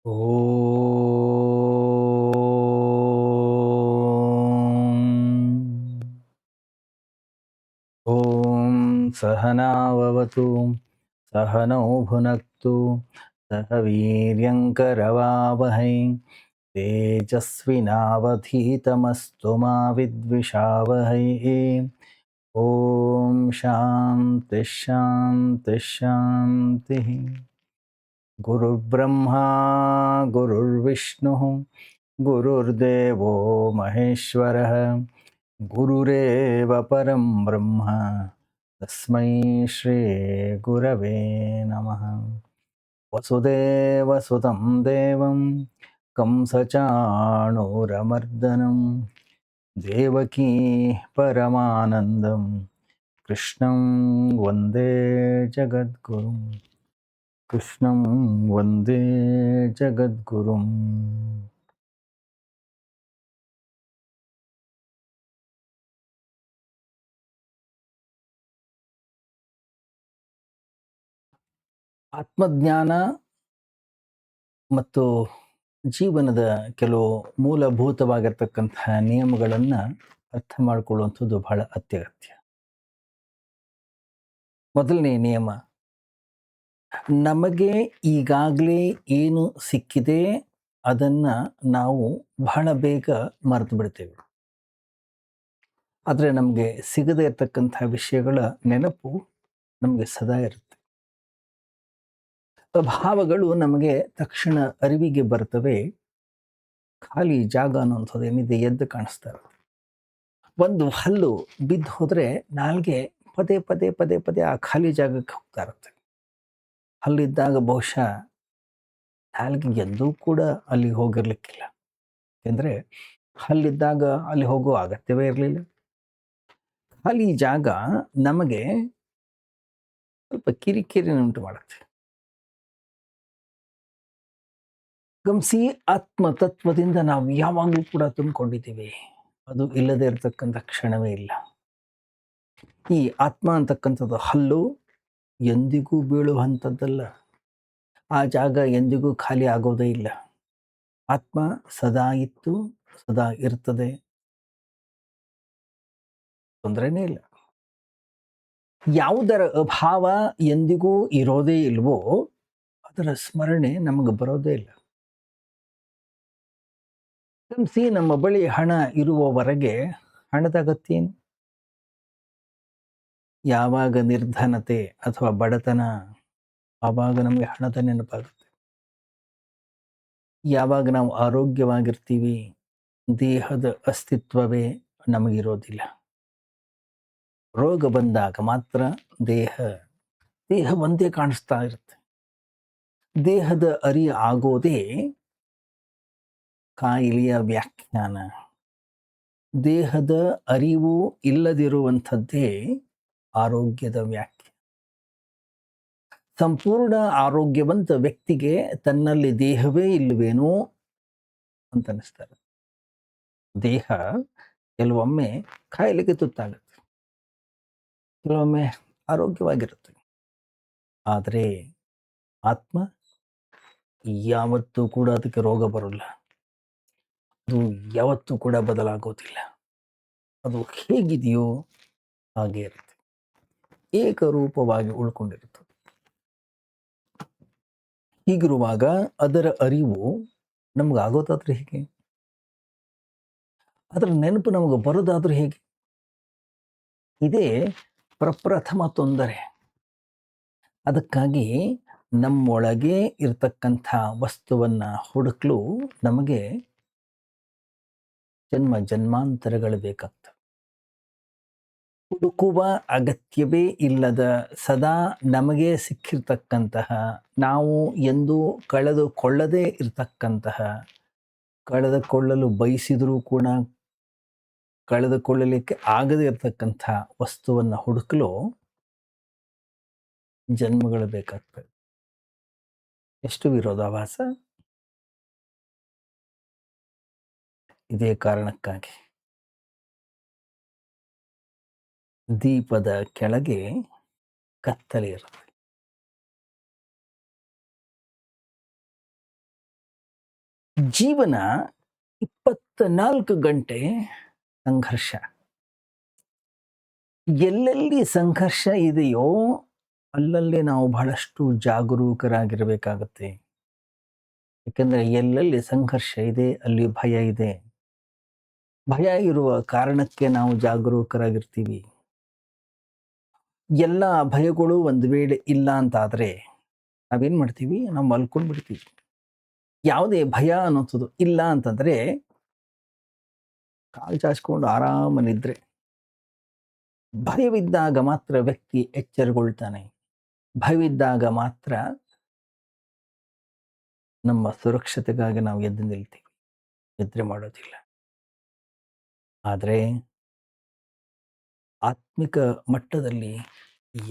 ॐ सहनाववतु सहनौ भुनक्तु सह वीर्यङ्करवावहै तेजस्विनावधीतमस्तु मा विद्विषावहै। ॐ शान्ति शान्ति शान्तिः। गुरुर्ब्रह्मा गुरुर्विष्णुः गुरुर्देवो महेश्वरः गुरुरेव परं ब्रह्म तस्मै श्री गुरवे नमः। वसुदेवसुतं देवं कंसचाणूरमर्दनं देवकी परमानन्दं कृष्णं वन्दे जगद्गुरुं। कृष्णं वन्दे जगद्गुरुम्। ಆತ್ಮಜ್ಞಾನ ಮತ್ತು ಜೀವನದ ಕೆಲವು ಮೂಲಭೂತವಾಗಿರ್ತಕ್ಕಂತಹ ನಿಯಮಗಳನ್ನು ಅರ್ಥ ಮಾಡಿಕೊಳ್ಳುವಂಥದ್ದು ಬಹಳ ಅತ್ಯಗತ್ಯ. ಮೊದಲನೇ ನಿಯಮ, ನಮಗೆ ಈಗಾಗಲೇ ಏನು ಸಿಕ್ಕಿದೆ ಅದನ್ನು ನಾವು ಬಹಳ ಬೇಗ ಮರೆತು ಬಿಡ್ತೇವೆ. ಆದರೆ ನಮಗೆ ಸಿಗದೇ ಇರತಕ್ಕಂಥ ವಿಷಯಗಳ ನೆನಪು ನಮಗೆ ಸದಾ ಇರುತ್ತೆ. ಭಾವಗಳು ನಮಗೆ ತಕ್ಷಣ ಅರಿವಿಗೆ ಬರ್ತವೆ. ಖಾಲಿ ಜಾಗ ಅನ್ನುವಂಥದ್ದು ಏನಿದೆ ಎದ್ದು ಕಾಣಿಸ್ತಾ ಇರುತ್ತೆ. ಒಂದು ಹಲ್ಲು ಬಿದ್ದು ಹೋದರೆ ನಾಲ್ಗೆ ಪದೇ ಪದೇ ಪದೇ ಪದೇ ಆ ಖಾಲಿ ಜಾಗಕ್ಕೆ ಹೋಗ್ತಾ ಇರುತ್ತೆ. ಹಲ್ಲಿದ್ದಾಗ ಬಹುಶಃ ನಾಲ್ಗೆ ಎಂದೂ ಕೂಡ ಅಲ್ಲಿ ಹೋಗಿರ್ಲಿಕ್ಕಿಲ್ಲ. ಯಾಕೆಂದರೆ ಹಲ್ಲಿದ್ದಾಗ ಅಲ್ಲಿ ಹೋಗೋ ಅಗತ್ಯವೇ ಇರಲಿಲ್ಲ. ಖಾಲಿ ಜಾಗ ನಮಗೆ ಸ್ವಲ್ಪ ಕಿರಿಕಿರಿನುಂಟು ಮಾಡುತ್ತೆ. ಗಮನಿಸಿ, ಆತ್ಮತತ್ವದಿಂದ ನಾವು ಯಾವಾಗಲೂ ಕೂಡ ತುಂಬಿಕೊಂಡಿದ್ದೀವಿ. ಅದು ಇಲ್ಲದೆ ಇರತಕ್ಕಂಥ ಕ್ಷಣವೇ ಇಲ್ಲ. ಈ ಆತ್ಮ ಅಂತಕ್ಕಂಥದ್ದು ಹಲ್ಲು ಎಂದಿಗೂ ಬೀಳುವಂಥದ್ದಲ್ಲ. ಆ ಜಾಗ ಎಂದಿಗೂ ಖಾಲಿ ಆಗೋದೇ ಇಲ್ಲ. ಆತ್ಮ ಸದಾ ಇತ್ತು, ಸದಾ ಇರ್ತದೆ, ತೊಂದರೆನೇ ಇಲ್ಲ. ಯಾವುದರ ಅಭಾವ ಎಂದಿಗೂ ಇರೋದೇ ಇಲ್ವೋ ಅದರ ಸ್ಮರಣೆ ನಮಗೆ ಬರೋದೇ ಇಲ್ಲ. ಗಮನಿಸಿ, ನಮ್ಮ ಬಳಿ ಹಣ ಇರುವವರೆಗೆ ಹಣದ ಅಗತ್ಯ ಏನು? ಯಾವಾಗ ನಿರ್ಧನತೆ ಅಥವಾ ಬಡತನ, ಆವಾಗ ನಮಗೆ ಹಣದ ನೆನಪಾಗುತ್ತೆ. ಯಾವಾಗ ನಾವು ಆರೋಗ್ಯವಾಗಿರ್ತೀವಿ, ದೇಹದ ಅಸ್ತಿತ್ವವೇ ನಮಗಿರೋದಿಲ್ಲ. ರೋಗ ಬಂದಾಗ ಮಾತ್ರ ದೇಹ ಒಂದೇ ಕಾಣಿಸ್ತಾ ಇರುತ್ತೆ. ದೇಹದ ಆಗೋದೇ ಕಾಯಿಲೆಯ ವ್ಯಾಖ್ಯಾನ. ದೇಹದ ಅರಿವು ಇಲ್ಲದಿರುವಂಥದ್ದೇ ಆರೋಗ್ಯದ ವ್ಯಾಖ್ಯಾನ. ಸಂಪೂರ್ಣ ಆರೋಗ್ಯವಂತ ವ್ಯಕ್ತಿಗೆ ತನ್ನಲ್ಲಿ ದೇಹವೇ ಇಲ್ಲವೇನೋ ಅಂತ ಅನಿಸ್ತಾರೆ. ದೇಹ ಕೆಲವೊಮ್ಮೆ ಕಾಯಿಲೆಗೆ ತುತ್ತಾಗುತ್ತೆ, ಕೆಲವೊಮ್ಮೆ ಆರೋಗ್ಯವಾಗಿರುತ್ತೆ. ಆದರೆ ಆತ್ಮ ಯಾವತ್ತೂ ಕೂಡ ಅದಕ್ಕೆ ರೋಗ ಬರೋಲ್ಲ. ಅದು ಯಾವತ್ತೂ ಕೂಡ ಬದಲಾಗೋದಿಲ್ಲ. ಅದು ಹೇಗಿದೆಯೋ ಹಾಗೆ ಇರುತ್ತೆ, ಏಕರೂಪವಾಗಿ ಉಳ್ಕೊಂಡಿರುತ್ತೆ. ಹೀಗಿರುವಾಗ ಅದರ ಅರಿವು ನಮಗಾಗೋದಾದ್ರೆ ಹೇಗೆ? ಅದರ ನೆನಪು ನಮಗೆ ಬರೋದಾದ್ರೂ ಹೇಗೆ? ಇದೇ ಪ್ರಪ್ರಥಮ ತೊಂದರೆ. ಅದಕ್ಕಾಗಿ ನಮ್ಮೊಳಗೆ ಇರತಕ್ಕಂಥ ವಸ್ತುವನ್ನು ಹುಡುಕಲು ನಮಗೆ ಜನ್ಮ ಜನ್ಮಾಂತರಗಳು ಬೇಕಾಗ್ತವೆ. ಹುಡುಕುವ ಅಗತ್ಯವೇ ಇಲ್ಲದ, ಸದಾ ನಮಗೆ ಸಿಕ್ಕಿರ್ತಕ್ಕಂತಹ, ನಾವು ಎಂದೂ ಕಳೆದುಕೊಳ್ಳದೇ ಇರತಕ್ಕಂತಹ, ಕಳೆದುಕೊಳ್ಳಲು ಬಯಸಿದರೂ ಕೂಡ ಕಳೆದುಕೊಳ್ಳಲಿಕ್ಕೆ ಆಗದೇ ಇರತಕ್ಕಂಥ ವಸ್ತುವನ್ನು ಹುಡುಕಲು ಜನ್ಮಗಳು ಬೇಕಾಗ್ತವೆ. ಎಷ್ಟು ವಿರೋಧಾಭಾಸ! ಇದೇ ಕಾರಣಕ್ಕಾಗಿ ದೀಪದ ಕೆಳಗೆ ಕತ್ತಲೆ ಇರುತ್ತೆ. ಜೀವನ 24 ಗಂಟೆ ಸಂಘರ್ಷ. ಎಲ್ಲೆಲ್ಲಿ ಸಂಘರ್ಷ ಇದೆಯೋ ಅಲ್ಲಲ್ಲಿ ನಾವು ಬಹಳಷ್ಟು ಜಾಗರೂಕರಾಗಿರಬೇಕಾಗತ್ತೆ. ಯಾಕೆಂದ್ರೆ ಎಲ್ಲೆಲ್ಲಿ ಸಂಘರ್ಷ ಇದೆ ಅಲ್ಲಿ ಭಯ ಇದೆ. ಭಯ ಇರುವ ಕಾರಣಕ್ಕೆ ನಾವು ಜಾಗರೂಕರಾಗಿರ್ತೀವಿ. ಎಲ್ಲ ಭಯಗಳು ಒಂದು ವೇಳೆ ಇಲ್ಲ ಅಂತಾದ್ರೆ ನಾವೇನ್ ಮಾಡ್ತೀವಿ? ನಾವು ಮಲ್ಕೊಂಡು ಬಿಡ್ತೀವಿ. ಯಾವುದೇ ಭಯ ಅನ್ನೋಂಥದ್ದು ಇಲ್ಲ ಅಂತಂದ್ರೆ ಕಾಲು ಚಾಚ್ಕೊಂಡು ಆರಾಮ ನಿದ್ರೆ. ಭಯವಿದ್ದಾಗ ಮಾತ್ರ ವ್ಯಕ್ತಿ ಎಚ್ಚರಗೊಳ್ತಾನೆ. ಭಯವಿದ್ದಾಗ ಮಾತ್ರ ನಮ್ಮ ಸುರಕ್ಷತೆಗಾಗಿ ನಾವು ಎದ್ದು ನಿಲ್ತೀವಿ. ನಿದ್ರೆ ಮಾಡೋದಿಲ್ಲ. ಆದರೆ ಆತ್ಮಿಕ ಮಟ್ಟದಲ್ಲಿ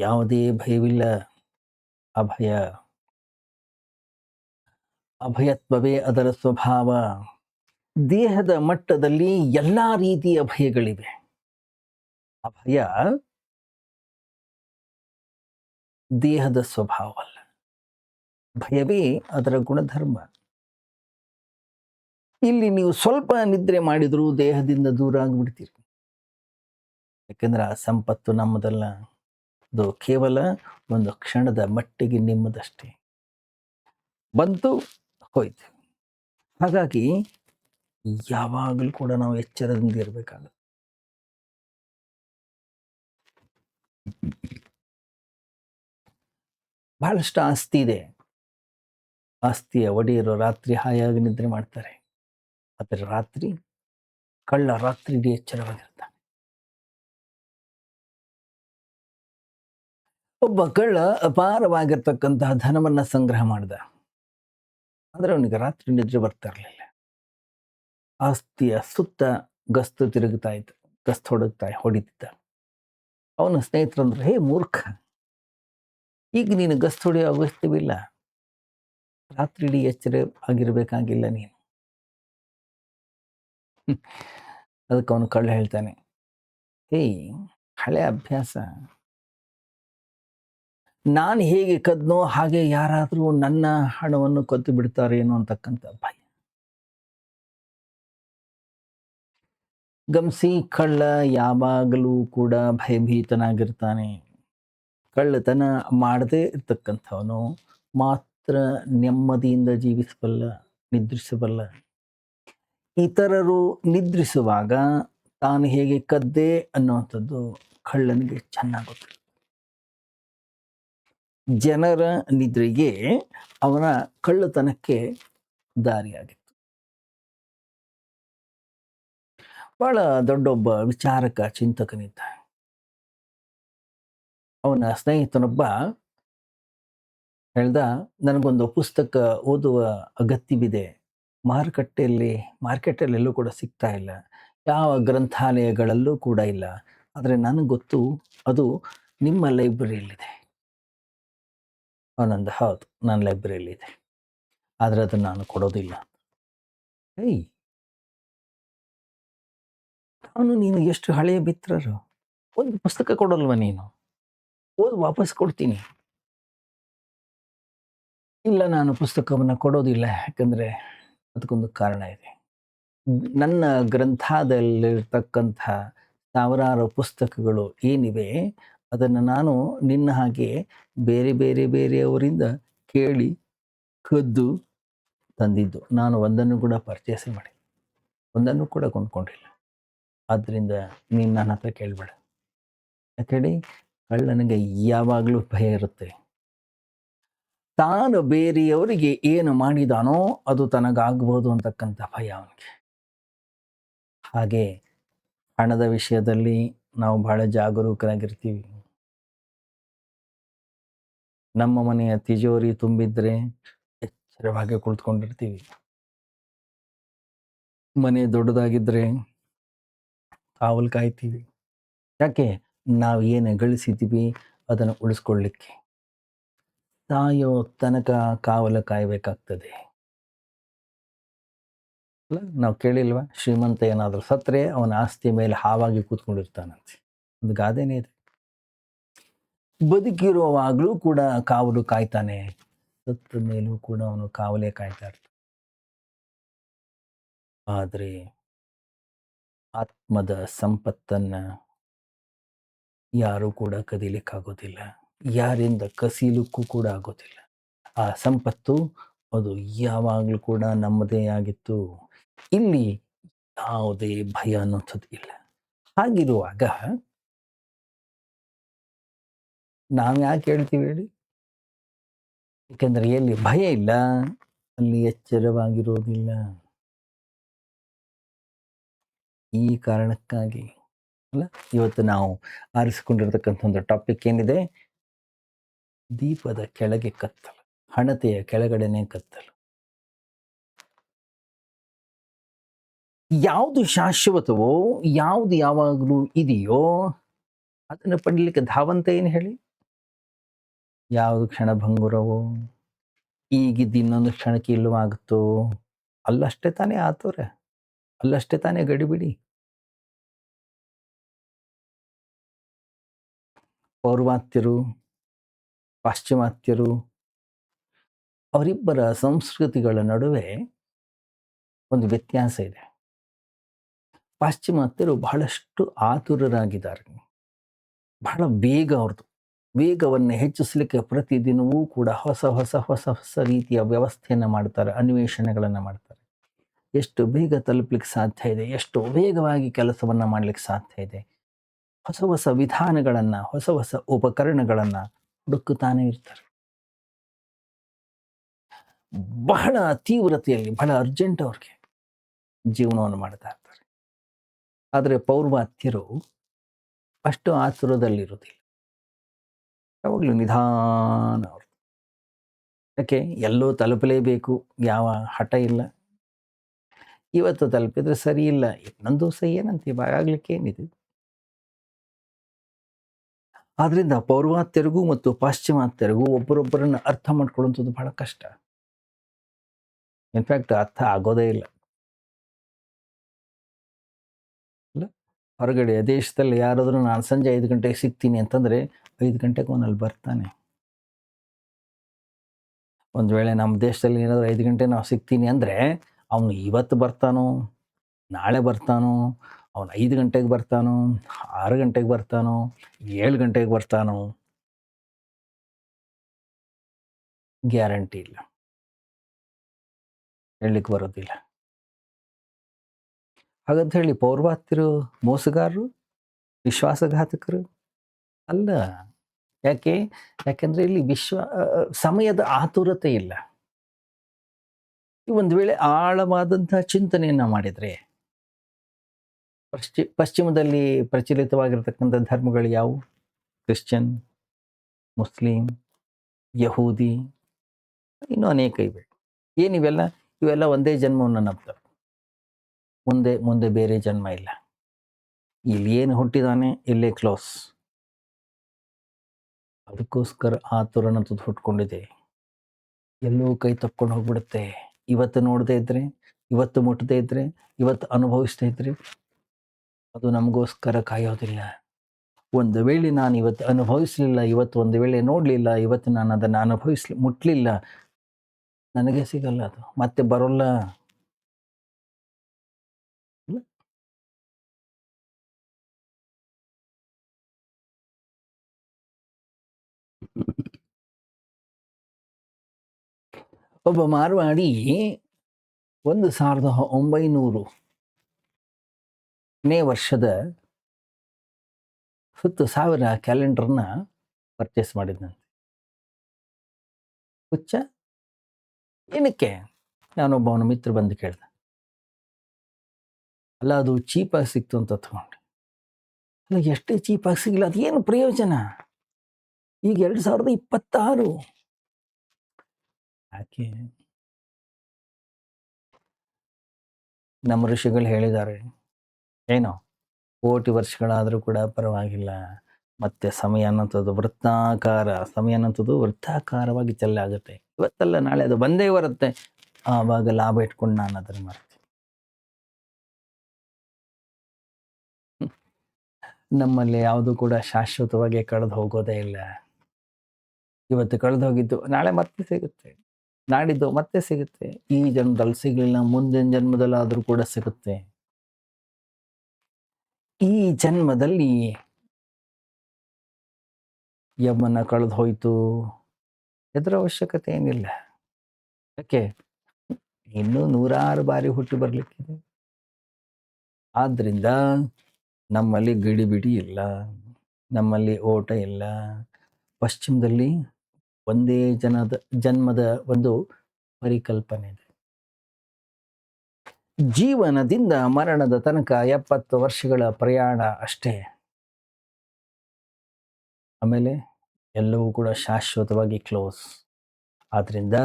ಯಾವುದೇ ಭಯವಿಲ್ಲ. ಅಭಯ. ಅಭಯತ್ವವೇ ಅದರ ಸ್ವಭಾವ. ದೇಹದ ಮಟ್ಟದಲ್ಲಿ ಎಲ್ಲಾ ರೀತಿಯ ಭಯಗಳಿವೆ. ಅಭಯ ದೇಹದ ಸ್ವಭಾವ ಅಲ್ಲ. ಭಯವೇ ಅದರ ಗುಣಧರ್ಮ. ಇಲ್ಲಿ ನೀವು ಸ್ವಲ್ಪ ನಿದ್ರೆ ಮಾಡಿದರೂ ದೇಹದಿಂದ ದೂರ ಆಗಿಬಿಡ್ತೀರಿ. ಯಾಕೆಂದ್ರೆ ಆ ಸಂಪತ್ತು ನಮ್ಮದಲ್ಲ. ಅದು ಕೇವಲ ಒಂದು ಕ್ಷಣದ ಮಟ್ಟಿಗೆ ನಿಮ್ಮದಷ್ಟೇ. ಬಂತು ಹೋಯ್ತು. ಹಾಗಾಗಿ ಯಾವಾಗಲೂ ಕೂಡ ನಾವು ಎಚ್ಚರದಿಂದ ಇರಬೇಕಾಗುತ್ತೆ. ಬಹಳಷ್ಟು ಆಸ್ತಿ ಇದೆ. ಆಸ್ತಿಯ ಒಡೆಯರು ರಾತ್ರಿ ಹಾಯಾಗಿ ನಿದ್ರೆ ಮಾಡ್ತಾರೆ. ಆದರೆ ರಾತ್ರಿ ಕಳ್ಳ ರಾತ್ರಿ ಇಡೀ ಎಚ್ಚರವಾಗಿರ್ತಾನೆ. ಒಬ್ಬ ಕಳ್ಳ ಅಪಾರವಾಗಿರ್ತಕ್ಕಂತಹ ಧನವನ್ನ ಸಂಗ್ರಹ ಮಾಡಿದ. ಆದರೆ ಅವನಿಗೆ ರಾತ್ರಿ ನಿದ್ರೆ ಬರ್ತಾ ಇರಲಿಲ್ಲ. ಆಸ್ತಿಯ ಸುತ್ತ ಗಸ್ತು ತಿರುಗುತ್ತಾ ಇತ್ತು. ಗಸ್ತು ಹೊಡಿತಿದ್ದ. ಅವನ ಸ್ನೇಹಿತರಂದ್ರೆ, ಹೇ ಮೂರ್ಖ, ಈಗ ನೀನು ಗಸ್ತು ಹೊಡೆಯೋ ಅಗತ್ಯವಿಲ್ಲ. ರಾತ್ರಿ ಇಡೀ ಎಚ್ಚರ ಆಗಿರ್ಬೇಕಾಗಿಲ್ಲ ನೀನು. ಅದಕ್ಕೆ ಅವನು ಕಳ್ಳ ಹೇಳ್ತಾನೆ, ಹೇಯ್, ಹಳೆ ಅಭ್ಯಾಸ. ನಾನು ಹೇಗೆ ಕದ್ನೋ ಹಾಗೆ ಯಾರಾದರೂ ನನ್ನ ಹಣವನ್ನು ಕದ್ದು ಬಿಡ್ತಾರೇನೋ ಅಂತಕ್ಕಂಥ ಭಯ. ಗಮನಿಸಿ, ಕಳ್ಳ ಯಾವಾಗಲೂ ಕೂಡ ಭಯಭೀತನಾಗಿರ್ತಾನೆ. ಕಳ್ಳತನ ಮಾಡದೇ ಇರ್ತಕ್ಕಂಥವನು ಮಾತ್ರ ನೆಮ್ಮದಿಯಿಂದ ಜೀವಿಸಬಲ್ಲ, ನಿದ್ರಿಸಬಲ್ಲ. ಇತರರು ನಿದ್ರಿಸುವಾಗ ತಾನು ಹೇಗೆ ಕದ್ದೆ ಅನ್ನುವಂಥದ್ದು ಕಳ್ಳನಿಗೆ ಚೆನ್ನಾಗಿ ಗೊತ್ತು. ಜನರ ನಿದ್ರೆಗೆ ಅವನ ಕಳ್ಳತನಕ್ಕೆ ದಾರಿಯಾಗಿತ್ತು. ಬಹಳ ದೊಡ್ಡೊಬ್ಬ ವಿಚಾರಕ ಚಿಂತಕನಿದ್ದ. ಅವನ ಸ್ನೇಹಿತನೊಬ್ಬ ಹೇಳ್ದ, ನನಗೊಂದು ಪುಸ್ತಕ ಓದುವ ಅಗತ್ಯವಿದೆ. ಮಾರ್ಕೆಟಲ್ಲೆಲ್ಲೂ ಕೂಡ ಸಿಗ್ತಾ ಇಲ್ಲ. ಯಾವ ಗ್ರಂಥಾಲಯಗಳಲ್ಲೂ ಕೂಡ ಇಲ್ಲ. ಆದರೆ ನನಗೆ ಗೊತ್ತು, ಅದು ನಿಮ್ಮ ಲೈಬ್ರರಿಯಲ್ಲಿದೆ. ಅವನಂದ, ಹೌದು, ನನ್ನ ಲೈಬ್ರರಿಯಲ್ಲಿದೆ, ಆದರೆ ಅದನ್ನು ನಾನು ಕೊಡೋದಿಲ್ಲ. ಏಯ್, ನೀನು ಎಷ್ಟು ಹಳೆಯ ಮಿತ್ರರು, ಒಂದು ಪುಸ್ತಕ ಕೊಡಲ್ವ ನೀನು? ಓದಿ ವಾಪಸ್ ಕೊಡ್ತೀನಿ. ಇಲ್ಲ, ನಾನು ಪುಸ್ತಕವನ್ನು ಕೊಡೋದಿಲ್ಲ. ಯಾಕಂದರೆ ಅದಕ್ಕೊಂದು ಕಾರಣ ಇದೆ. ನನ್ನ ಗ್ರಂಥದಲ್ಲಿರ್ತಕ್ಕಂಥ ಸಾವಿರಾರು ಪುಸ್ತಕಗಳು ಏನಿವೆ, ಅದನ್ನು ನಾನು ನಿನ್ನ ಹಾಗೆ ಬೇರೆಯವರಿಂದ ಕೇಳಿ ಕದ್ದು ತಂದಿದ್ದು. ನಾನು ಒಂದನ್ನು ಕೂಡ ಪರ್ಚೇಸ್ ಮಾಡಿ, ಒಂದನ್ನು ಕೂಡ ಕೊಂಡ್ಕೊಂಡಿಲ್ಲ. ಆದ್ದರಿಂದ ನೀನು ನನ್ನ ಹತ್ರ ಕೇಳಬೇಡ. ಯಾಕೇಳಿ, ಕಳ್ಳನಿಗೆ ಯಾವಾಗಲೂ ಭಯ ಇರುತ್ತೆ. ತಾನು ಬೇರೆಯವರಿಗೆ ಏನು ಮಾಡಿದಾನೋ ಅದು ತನಗಾಗಬಹುದು ಅಂತಕ್ಕಂಥ ಭಯ ಅವನಿಗೆ. ಹಾಗೆ ಹಣದ ವಿಷಯದಲ್ಲಿ ನಾವು ಬಹಳ ಜಾಗರೂಕರಾಗಿರ್ತೀವಿ. ನಮ್ಮ ಮನೆಯ ತಿಜೋರಿ ತುಂಬಿದ್ರೆ ಎಚ್ಚರವಾಗಿ ಕುಳಿತುಕೊಂಡಿರ್ತೀವಿ. ಮನೆ ದೊಡ್ಡದಾಗಿದ್ರೆ ಕಾವಲು ಕಾಯ್ತೀವಿ. ಯಾಕೆ? ನಾವು ಏನು ಗಳಿಸಿದ್ದೀವಿ ಅದನ್ನು ಉಳಿಸ್ಕೊಳ್ಳಿಕ್ಕೆ. ಸಾಯೋ ತನಕ ಕಾವಲು ಕಾಯಬೇಕಾಗ್ತದೆ. ಅಲ್ಲ, ನಾವು ಕೇಳಿಲ್ವಾ? ಶ್ರೀಮಂತ ಏನಾದರೂ ಸತ್ತರೆ ಅವನ ಆಸ್ತಿ ಮೇಲೆ ಹಾವಾಗಿ ಕೂತ್ಕೊಂಡಿರ್ತಾನಂತೆ. ಒಂದು ಗಾದೆನೇ ಇದೆ. ಬದುಕಿರುವಾಗಲೂ ಕೂಡ ಕಾವಲು ಕಾಯ್ತಾನೆ, ಸತ್ತ ಮೇಲೂ ಕೂಡ ಅವನು ಕಾವಲೇ ಕಾಯ್ತಾ ಇರ್ತಾನೆ. ಆದರೆ ಆತ್ಮದ ಸಂಪತ್ತನ್ನ ಯಾರೂ ಕೂಡ ಕದೀಲಿಕ್ಕಾಗೋದಿಲ್ಲ. ಯಾರಿಂದ ಕಸಿಲಿಕ್ಕೂ ಕೂಡ ಆಗೋದಿಲ್ಲ. ಆ ಸಂಪತ್ತು ಅದು ಯಾವಾಗಲೂ ಕೂಡ ನಮ್ಮದೇ ಆಗಿತ್ತು. ಇಲ್ಲಿ ಯಾವುದೇ ಭಯ ಅನ್ನೋಂಥದ್ದು ಇಲ್ಲ. ಹಾಗಿರುವಾಗ ನಾವು ಯಾಕೆ ಹೇಳ್ತೀವಿ ಹೇಳಿ? ಏಕೆಂದರೆ ಎಲ್ಲಿ ಭಯ ಇಲ್ಲ, ಅಲ್ಲಿ ಎಚ್ಚರವಾಗಿರೋದಿಲ್ಲ. ಈ ಕಾರಣಕ್ಕಾಗಿ ಅಲ್ಲ ಇವತ್ತು ನಾವು ಆರಿಸಿಕೊಂಡಿರ್ತಕ್ಕಂಥ ಒಂದು ಟಾಪಿಕ್ ಏನಿದೆ, ದೀಪದ ಕೆಳಗೆ ಕತ್ತಲು, ಹಣತೆಯ ಕೆಳಗಡೆನೆ ಕತ್ತಲು. ಯಾವುದು ಶಾಶ್ವತವೋ, ಯಾವುದು ಯಾವಾಗಲೂ ಇದೆಯೋ ಅದನ್ನು ಪಡೀಲಿಕ್ಕೆ ಧಾವಂತ ಏನು ಹೇಳಿ? ಯಾವುದು ಕ್ಷಣಭಂಗುರವೋ, ಈಗಿದ್ದು ಇನ್ನೊಂದು ಕ್ಷಣಕ್ಕೆ ಇಲ್ಲವಾಗುತ್ತೋ, ಅಲ್ಲಷ್ಟೇ ತಾನೇ ಆತುರ, ಅಲ್ಲಷ್ಟೇ ತಾನೇ ಗಡಿಬಿಡಿ. ಪೌರ್ವಾತ್ಯರು, ಪಾಶ್ಚಿಮಾತ್ಯರು, ಅವರಿಬ್ಬರ ಸಂಸ್ಕೃತಿಗಳ ನಡುವೆ ಒಂದು ವ್ಯತ್ಯಾಸ ಇದೆ. ಪಾಶ್ಚಿಮಾತ್ಯರು ಬಹಳಷ್ಟು ಆತುರರಾಗಿದ್ದಾರೆ. ಬಹಳ ವೇಗ ಅವ್ರದ್ದು. ವೇಗವನ್ನು ಹೆಚ್ಚಿಸಲಿಕ್ಕೆ ಪ್ರತಿದಿನವೂ ಕೂಡ ಹೊಸ ಹೊಸ ಹೊಸ ಹೊಸ ರೀತಿಯ ವ್ಯವಸ್ಥೆಯನ್ನು ಮಾಡ್ತಾರೆ, ಅನ್ವೇಷಣೆಗಳನ್ನು ಮಾಡ್ತಾರೆ. ಎಷ್ಟು ಬೇಗ ತಲುಪಲಿಕ್ಕೆ ಸಾಧ್ಯ ಇದೆ, ಎಷ್ಟು ವೇಗವಾಗಿ ಕೆಲಸವನ್ನು ಮಾಡಲಿಕ್ಕೆ ಸಾಧ್ಯ ಇದೆ, ಹೊಸ ಹೊಸ ವಿಧಾನಗಳನ್ನು, ಹೊಸ ಹೊಸ ಉಪಕರಣಗಳನ್ನು ಹುಡುಕುತ್ತಾನೆ ಇರ್ತಾರೆ. ಬಹಳ ತೀವ್ರತೆಯಲ್ಲಿ, ಬಹಳ ಅರ್ಜೆಂಟ್ ಅವ್ರಿಗೆ ಜೀವನವನ್ನು ಮಾಡ್ತಾ ಇರ್ತಾರೆ. ಆದರೆ ಪೌರ್ವಾತ್ಯರು ಅಷ್ಟು ಆತುರದಲ್ಲಿರೋದಿಲ್ಲ. ಯಾವಾಗಲೂ ನಿಧಾನ ಅವರು. ಯಾಕೆ? ಎಲ್ಲೋ ತಲುಪಲೇಬೇಕು, ಯಾವ ಹಠ ಇಲ್ಲ. ಇವತ್ತು ತಲುಪಿದ್ರೆ ಸರಿ ಇಲ್ಲ, ಇನ್ನೊಂದು ದಿವಸ ಏನಂತೀವಿ, ಆಗ್ಲಿಕ್ಕೆ ಏನಿದೆ. ಆದ್ರಿಂದ ಪೌರ್ವಾತ್ಯರಿಗೂ ಮತ್ತು ಪಾಶ್ಚಿಮಾತ್ಯರಿಗೂ ಒಬ್ಬರೊಬ್ಬರನ್ನ ಅರ್ಥ ಮಾಡ್ಕೊಳ್ಳುವಂಥದ್ದು ಬಹಳ ಕಷ್ಟ. ಇನ್ಫ್ಯಾಕ್ಟ್ ಅರ್ಥ ಆಗೋದೇ ಇಲ್ಲ. ಹೊರಗಡೆ ದೇಶದಲ್ಲಿ ಯಾರಾದರೂ ನಾನು ಸಂಜೆ 5 ಗಂಟೆಗೆ ಸಿಗ್ತೀನಿ ಅಂತಂದರೆ 5 ಗಂಟೆಗೆ ಅವನಲ್ಲಿ ಬರ್ತಾನೆ. ಒಂದು ವೇಳೆ ನಮ್ಮ ದೇಶದಲ್ಲಿ ಏನಾದರೂ 5 ಗಂಟೆ ನಾವು ಸಿಗ್ತೀನಿ ಅಂದರೆ ಅವನು ಇವತ್ತು ಬರ್ತಾನೋ, ನಾಳೆ ಬರ್ತಾನೋ, ಅವನು 5 ಗಂಟೆಗೆ ಬರ್ತಾನೋ, 6 ಗಂಟೆಗೆ ಬರ್ತಾನೋ, 7 ಗಂಟೆಗೆ ಬರ್ತಾನೋ, ಗ್ಯಾರಂಟಿ ಇಲ್ಲ, ಹೇಳಲಿಕ್ಕೆ ಬರೋದಿಲ್ಲ. ಹಾಗಂತ ಹೇಳಿ ಪೌರ್ವಾತ್ಯರು ಮೋಸಗಾರರು, ವಿಶ್ವಾಸಘಾತಕರು ಅಲ್ಲ. ಯಾಕೆಂದ್ರೆ ಇಲ್ಲಿ ಸಮಯದ ಆತುರತೆ ಇಲ್ಲ. ಒಂದು ವೇಳೆ ಆಳವಾದಂತಹ ಚಿಂತನೆಯನ್ನ ಮಾಡಿದ್ರೆ, ಪಶ್ಚಿಮದಲ್ಲಿ ಪ್ರಚಲಿತವಾಗಿರ್ತಕ್ಕಂಥ ಧರ್ಮಗಳು ಯಾವುವು? ಕ್ರಿಶ್ಚಿಯನ್, ಮುಸ್ಲಿಂ, ಯಹೂದಿ, ಇನ್ನೂ ಅನೇಕ ಇವೆ. ಏನಿವೆಲ್ಲ? ಇವೆಲ್ಲ ಒಂದೇ ಜನ್ಮವನ್ನು ನಂಬ್ತವೆ. ಮುಂದೆ ಬೇರೆ ಜನ್ಮ ಇಲ್ಲ. ಇಲ್ಲಿ ಏನು ಹುಟ್ಟಿದಾನೆ ಇಲ್ಲೇ ಕ್ಲೋಸ್. ಅದಕ್ಕೋಸ್ಕರ ಆತುರನಂತದ್ದು ಹುಟ್ಕೊಂಡಿದೆ. ಎಲ್ಲೋ ಕೈ ತಕ್ಕೊಂಡು ಹೋಗ್ಬಿಡುತ್ತೆ. ಇವತ್ತು ನೋಡದೇ ಇದ್ರೆ, ಇವತ್ತು ಮುಟ್ಟದೇ ಇದ್ರೆ, ಇವತ್ತು ಅನುಭವಿಸ್ತಾ ಇದ್ರೆ ಅದು ನಮಗೋಸ್ಕರ ಕಾಯೋದಿಲ್ಲ. ಒಂದು ವೇಳೆ ನಾನು ಇವತ್ತು ಅನುಭವಿಸಲಿಲ್ಲ, ಇವತ್ತು ಒಂದು ವೇಳೆ ನೋಡಲಿಲ್ಲ, ಇವತ್ತು ನಾನು ಅದನ್ನು ಮುಟ್ಲಿಲ್ಲ, ನನಗೆ ಸಿಗಲ್ಲ, ಅದು ಮತ್ತೆ ಬರೋಲ್ಲ. ಒಬ್ಬ ಮಾರ್ವಾಡಿ 1900ನೇ ವರ್ಷದ 10,000 ಕ್ಯಾಲೆಂಡರ್ನ ಪರ್ಚೇಸ್ ಮಾಡಿದ್ನಂತೆ. ಹುಚ್ಚ ಏನಕ್ಕೆ? ನಾನೊಬ್ಬ ಅವನ ಮಿತ್ರ ಬಂದು ಕೇಳ್ದೆ. ಅಲ್ಲ, ಅದು ಚೀಪಾಗಿ ಸಿಕ್ತು ಅಂತ ತಗೊಂಡೆ. ಅಲ್ಲ, ಎಷ್ಟೇ ಚೀಪಾಗಿ ಸಿಗಲ್ಲ, ಅದೇನು ಪ್ರಯೋಜನ? ಈಗ 2026. ಯಾಕೆ? ನಮ್ಮ ಋಷಿಗಳು ಹೇಳಿದ್ದಾರೆ, ಏನೋ ಕೋಟಿ ವರ್ಷಗಳಾದರೂ ಕೂಡ ಪರವಾಗಿಲ್ಲ, ಮತ್ತೆ ಸಮಯ ಅನ್ನೋಂಥದ್ದು ವೃತ್ತಾಕಾರವಾಗಿ ಚೆಲ್ಲಾಗುತ್ತೆ. ಇವತ್ತಲ್ಲ ನಾಳೆ ಅದು ಬಂದೇ ಬರುತ್ತೆ. ಆವಾಗ ಲಾಭ ಇಟ್ಕೊಂಡು ನಾನು ಅದನ್ನು ಮಾಡ್ತೀನಿ. ನಮ್ಮಲ್ಲಿ ಯಾವುದು ಕೂಡ ಶಾಶ್ವತವಾಗಿ ಕಳೆದು ಹೋಗೋದೇ ಇಲ್ಲ. ಇವತ್ತು ಕಳೆದು ಹೋಗಿದ್ದು ನಾಳೆ ಮತ್ತೆ ಸಿಗುತ್ತೆ. ನಾಡಿದ್ದು ಮತ್ತೆ ಸಿಗುತ್ತೆ. ಈ ಜನ್ಮದಲ್ಲಿ ಸಿಗಲಿಲ್ಲ, ಮುಂದಿನ ಜನ್ಮದಲ್ಲಾದರೂ ಕೂಡ ಸಿಗುತ್ತೆ. ಈ ಜನ್ಮದಲ್ಲಿ ಯಮ್ಮನ ಕಳೆದು ಹೋಯ್ತು, ಇದರ ಅವಶ್ಯಕತೆ ಏನಿಲ್ಲ. ಯಾಕೆ? ಇನ್ನೂ 106 ಬಾರಿ ಹುಟ್ಟಿ ಬರ್ಲಿಕ್ಕಿದೆ. ಆದ್ರಿಂದ ನಮ್ಮಲ್ಲಿ ಗಿಡಿಬಿಡಿ ಇಲ್ಲ, ನಮ್ಮಲ್ಲಿ ಓಟ ಇಲ್ಲ. ಪಶ್ಚಿಮದಲ್ಲಿ ಒಂದೇ ಜನ್ಮದ ಒಂದು ಪರಿಕಲ್ಪನೆ ಇದೆ. ಜೀವನದಿಂದ ಮರಣದ ತನಕ 70 ವರ್ಷಗಳ ಪ್ರಯಾಣ ಅಷ್ಟೇ. ಆಮೇಲೆ ಎಲ್ಲವೂ ಕೂಡ ಶಾಶ್ವತವಾಗಿ ಕ್ಲೋಸ್. ಆದ್ರಿಂದ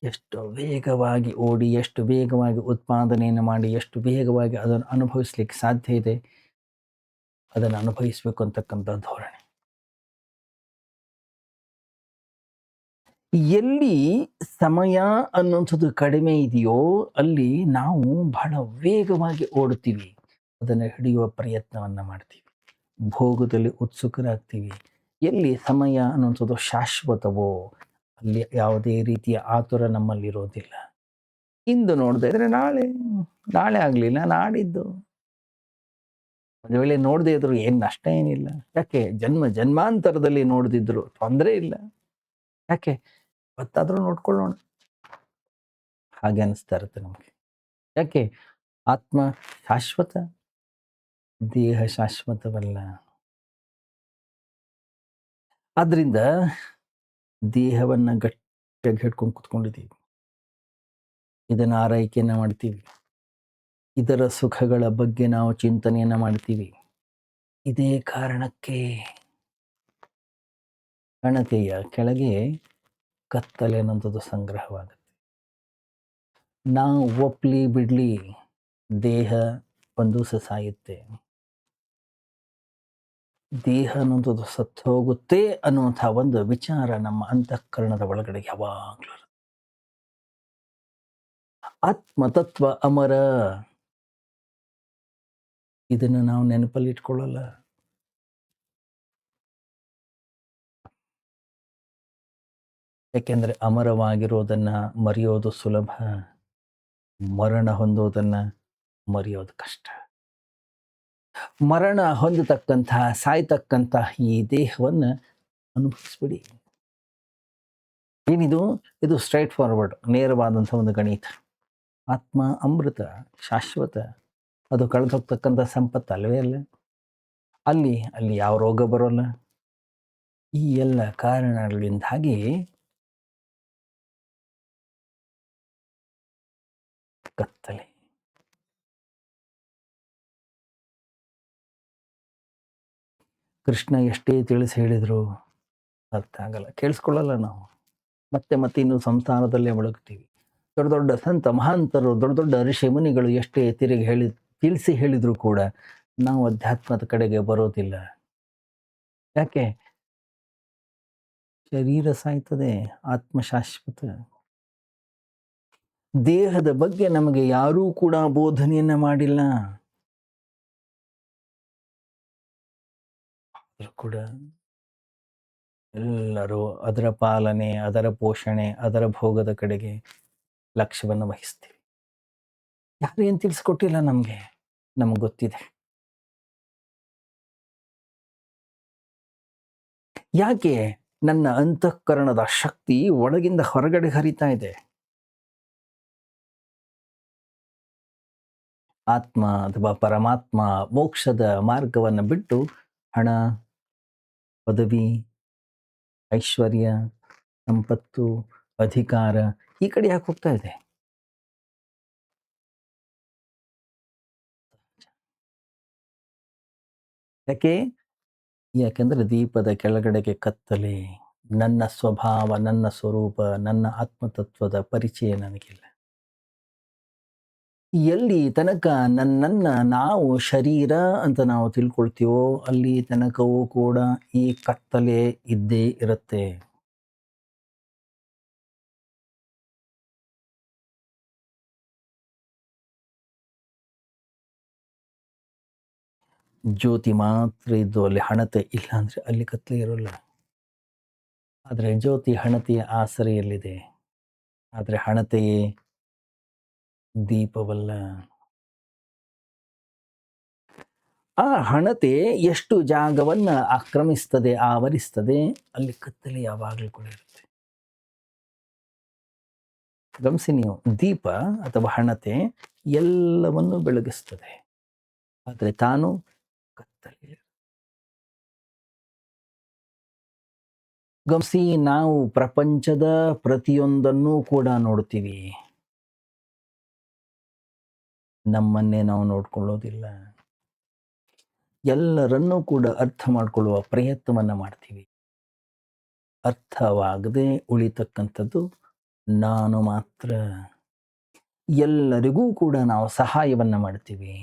ಎಷ್ಟು ವೇಗವಾಗಿ ಓಡಿ, ಎಷ್ಟು ವೇಗವಾಗಿ ಉತ್ಪಾದನೆಯನ್ನು ಮಾಡಿ, ಎಷ್ಟು ವೇಗವಾಗಿ ಅದನ್ನು ಅನುಭವಿಸ್ಲಿಕ್ಕೆ ಸಾಧ್ಯ ಇದೆ, ಅದನ್ನು ಅನುಭವಿಸ್ಬೇಕು ಅಂತಕ್ಕಂಥ ಧೋರಣೆ. ಎಲ್ಲಿ ಸಮಯ ಅನ್ನುವಂಥದ್ದು ಕಡಿಮೆ ಇದೆಯೋ ಅಲ್ಲಿ ನಾವು ಬಹಳ ವೇಗವಾಗಿ ಓಡುತ್ತೀವಿ, ಅದನ್ನು ಹಿಡಿಯುವ ಪ್ರಯತ್ನವನ್ನು ಮಾಡ್ತೀವಿ, ಭೋಗದಲ್ಲಿ ಉತ್ಸುಕರಾಗ್ತೀವಿ. ಎಲ್ಲಿ ಸಮಯ ಅನ್ನುವಂಥದ್ದು ಶಾಶ್ವತವೋ ಅಲ್ಲಿ ಯಾವುದೇ ರೀತಿಯ ಆತುರ ನಮ್ಮಲ್ಲಿರೋದಿಲ್ಲ. ಇಂದು ನೋಡದೇ ಇದ್ರೆ ನಾಳೆ ಆಗಲಿಲ್ಲ, ನಾಡಿದ್ದು ಒಂದು ವೇಳೆ ನೋಡದೇ ಇದ್ರು ಏನು ನಷ್ಟ ಏನಿಲ್ಲ. ಯಾಕೆ? ಜನ್ಮಾಂತರದಲ್ಲಿ ನೋಡದಿದ್ರು ತೊಂದರೆ ಇಲ್ಲ. ಯಾಕೆ? ಇವತ್ತಾದರೂ ನೋಡ್ಕೊಳ್ಳೋಣ ಹಾಗೆ ಅನಿಸ್ತಾ ಇರುತ್ತೆ ನಮಗೆ. ಯಾಕೆ? ಆತ್ಮ ಶಾಶ್ವತ, ದೇಹ ಶಾಶ್ವತವಲ್ಲ. ಆದ್ರಿಂದ ದೇಹವನ್ನು ಗಟ್ಟಿಯಾಗಿ ಹಿಡ್ಕೊಂಡು ಕೂತ್ಕೊಂಡಿದ್ದೀವಿ, ಇದನ್ನು ಆರೈಕೆಯನ್ನು ಮಾಡ್ತೀವಿ, ಇದರ ಸುಖಗಳ ಬಗ್ಗೆ ನಾವು ಚಿಂತನೆಯನ್ನು ಮಾಡ್ತೀವಿ. ಇದೇ ಕಾರಣಕ್ಕೆ ಹಣತೆಯ ಕೆಳಗೆ ಕತ್ತಲೆ ಅನ್ನೋಂಥದ್ದು ಸಂಗ್ರಹವಾಗುತ್ತೆ. ನಾವು ಒಪ್ಲಿ ಬಿಡ್ಲಿ ದೇಹ ಒಂದು ದಿವಸ ಸಾಯುತ್ತೆ. ದೇಹ ಅನ್ನೋಂಥದ್ದು ಸತ್ತು ಹೋಗುತ್ತೆ ಅನ್ನುವಂಥ ಒಂದು ವಿಚಾರ ನಮ್ಮ ಅಂತಃಕರಣದ ಒಳಗಡೆ ಯಾವಾಗಲೂ. ಆತ್ಮತತ್ವ ಅಮರ, ಇದನ್ನು ನಾವು ನೆನಪಲ್ಲಿ ಇಟ್ಕೊಳ್ಳಲ್ಲ. ಯಾಕೆಂದ್ರೆ ಅಮರವಾಗಿರೋದನ್ನ ಮರೆಯೋದು ಸುಲಭ, ಮರಣ ಹೊಂದೋದನ್ನ ಮರೆಯೋದು ಕಷ್ಟ. ಮರಣ ಹೊಂದತಕ್ಕಂತಹ ಸಾಯ್ತಕ್ಕಂತಹ ಈ ದೇಹವನ್ನು ಅನುಭವಿಸ್ಬಿಡಿ. ಏನಿದು? ಇದು ಸ್ಟ್ರೈಟ್ ಫಾರ್ವರ್ಡ್, ನೇರವಾದಂಥ ಒಂದು ಗಣಿತ. ಆತ್ಮ ಅಮೃತ, ಶಾಶ್ವತ, ಅದು ಕಳೆದು ಹೋಗ್ತಕ್ಕಂಥ ಸಂಪತ್ತು ಅಲ್ಲವೇ ಅಲ್ಲ. ಅಲ್ಲಿ ಯಾವ ರೋಗ ಬರೋಲ್ಲ. ಈ ಎಲ್ಲ ಕಾರಣಗಳಿಂದಾಗಿ ಕತ್ತಲೆ. ಕೃಷ್ಣ ಎಷ್ಟೇ ತಿಳಿಸಿ ಹೇಳಿದ್ರು ಅರ್ಥ ಆಗಲ್ಲ, ಕೇಳಿಸ್ಕೊಳ್ಳಲ್ಲ ನಾವು. ಮತ್ತೆ ಇನ್ನು ಸಂಸಾರದಲ್ಲೇ ಮುಳುಗ್ತೀವಿ. ದೊಡ್ಡ ದೊಡ್ಡ ಸಂತ ಮಹಾಂತರು, ದೊಡ್ಡ ದೊಡ್ಡ ಋಷಿ ಮುನಿಗಳು ಎಷ್ಟೇ ತಿಳಿಸಿ ಹೇಳಿದ್ರು ಕೂಡ ನಾವು ಅಧ್ಯಾತ್ಮದ ಕಡೆಗೆ ಬರೋದಿಲ್ಲ. ಯಾಕೆ? ಶರೀರ ಸಾಯ್ತದೆ, ಆತ್ಮ ಶಾಶ್ವತ. ದೇಹದ ಬಗ್ಗೆ ನಮಗೆ ಯಾರೂ ಕೂಡ ಬೋಧನೆಯನ್ನ ಮಾಡಿಲ್ಲ. ಕೂಡ ಎಲ್ಲರೂ ಅದರ ಪಾಲನೆ, ಅದರ ಪೋಷಣೆ, ಅದರ ಭೋಗದ ಕಡೆಗೆ ಲಕ್ಷ್ಯವನ್ನು ವಹಿಸ್ತೀವಿ. ಯಾರು ಏನು ತಿಳಿಸ್ಕೊಟ್ಟಿಲ್ಲ ನಮಗೆ ಗೊತ್ತಿದೆ. ಯಾಕೆ? ನನ್ನ ಅಂತಃಕರಣದ ಶಕ್ತಿ ಒಳಗಿಂದ ಹೊರಗಡೆ ಹರಿತಾ ಇದೆ. ಆತ್ಮ ಅಥವಾ ಪರಮಾತ್ಮ ಮೋಕ್ಷದ ಮಾರ್ಗವನ್ನು ಬಿಟ್ಟು ಹಣ, ಪದವಿ, ಐಶ್ವರ್ಯ, ಸಂಪತ್ತು, ಅಧಿಕಾರ ಈ ಕಡೆ ಯಾಕೆ ಹೋಗ್ತಾ ಇದೆ? ಯಾಕೆಂದ್ರೆ ದೀಪದ ಕೆಳಗಡೆಗೆ ಕತ್ತಲೆ. ನನ್ನ ಸ್ವಭಾವ, ನನ್ನ ಸ್ವರೂಪ, ನನ್ನ ಆತ್ಮತತ್ವದ ಪರಿಚಯ ನನಗಿಲ್ಲ. ಎಲ್ಲಿ ತನಕ ನನ್ನನ್ನು ನಾವು ಶರೀರ ಅಂತ ನಾವು ತಿಳ್ಕೊಳ್ತೀವೋ ಅಲ್ಲಿ ತನಕವೂ ಕೂಡ ಈ ಕತ್ತಲೆ ಇದ್ದೇ ಇರುತ್ತೆ. ಜ್ಯೋತಿ ಮಾತ್ರ ಇದ್ದು ಅಲ್ಲಿ ಹಣತೆ ಇಲ್ಲ ಅಂದರೆ ಅಲ್ಲಿ ಕತ್ತಲೆ ಇರೋಲ್ಲ. ಆದರೆ ಜ್ಯೋತಿ ಹಣತೆಯ ಆಸರೆಯಲ್ಲಿದೆ. ಆದರೆ ಹಣತೆಯೇ ದೀಪವಲ್ಲ. ಆ ಹಣತೆ ಎಷ್ಟು ಜಾಗವನ್ನು ಆಕ್ರಮಿಸ್ತದೆ, ಆವರಿಸ್ತದೆ, ಅಲ್ಲಿ ಕತ್ತಲೆ ಯಾವಾಗಲೂ ಕೂಡ ಇರುತ್ತೆ. ಗಮನಿಸಿ ನೀವು, ದೀಪ ಅಥವಾ ಹಣತೆ ಎಲ್ಲವನ್ನು ಬೆಳಗಿಸ್ತದೆ, ಆದರೆ ತಾನು ಕತ್ತಲೆ. ಗಮನಿಸಿ, ನಾವು ಪ್ರಪಂಚದ ಪ್ರತಿಯೊಂದನ್ನು ಕೂಡ ನೋಡ್ತೀವಿ, ನಮ್ಮನ್ನೇ ನಾವು ನೋಡ್ಕೊಳ್ಳೋದಿಲ್ಲ. ಎಲ್ಲರನ್ನೂ ಕೂಡ ಅರ್ಥ ಮಾಡಿಕೊಳ್ಳುವ ಪ್ರಯತ್ನವನ್ನು ಮಾಡ್ತೀವಿ. ಅರ್ಥವಾಗದೆ ಉಳಿತಕ್ಕಂಥದ್ದು ನಾನು ಮಾತ್ರ. ಎಲ್ಲರಿಗೂ ಕೂಡ ನಾವು ಸಹಾಯವನ್ನು ಮಾಡ್ತೀವಿ,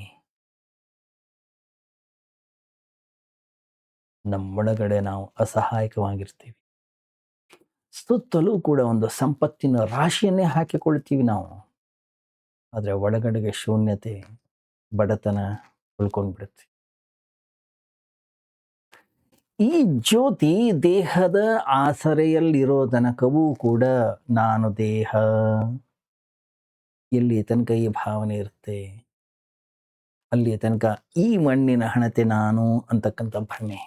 ನಮ್ಮೊಳಗಡೆ ನಾವು ಅಸಹಾಯಕವಾಗಿರ್ತೀವಿ. ಸುತ್ತಲೂ ಕೂಡ ಒಂದು ಸಂಪತ್ತಿನ ರಾಶಿಯನ್ನೇ ಹಾಕಿಕೊಳ್ತೀವಿ ನಾವು, ಆದರೆ ಒಳಗಡೆಗೆ ಶೂನ್ಯತೆ, ಬಡತನ ಉಳ್ಕೊಂಡ್ಬಿಡುತ್ತೆ. ಈ ಜ್ಯೋತಿ ದೇಹದ ಆಸರೆಯಲ್ಲಿರೋ ತನಕವೂ ಕೂಡ ನಾನು ದೇಹ, ಎಲ್ಲಿ ತನಕ ಈ ಭಾವನೆ ಇರುತ್ತೆ, ಅಲ್ಲಿ ತನಕ ಈ ಮಣ್ಣಿನ ಹಣತೆ ನಾನು ಅಂತಕ್ಕಂಥ ಭ್ರಮೆ,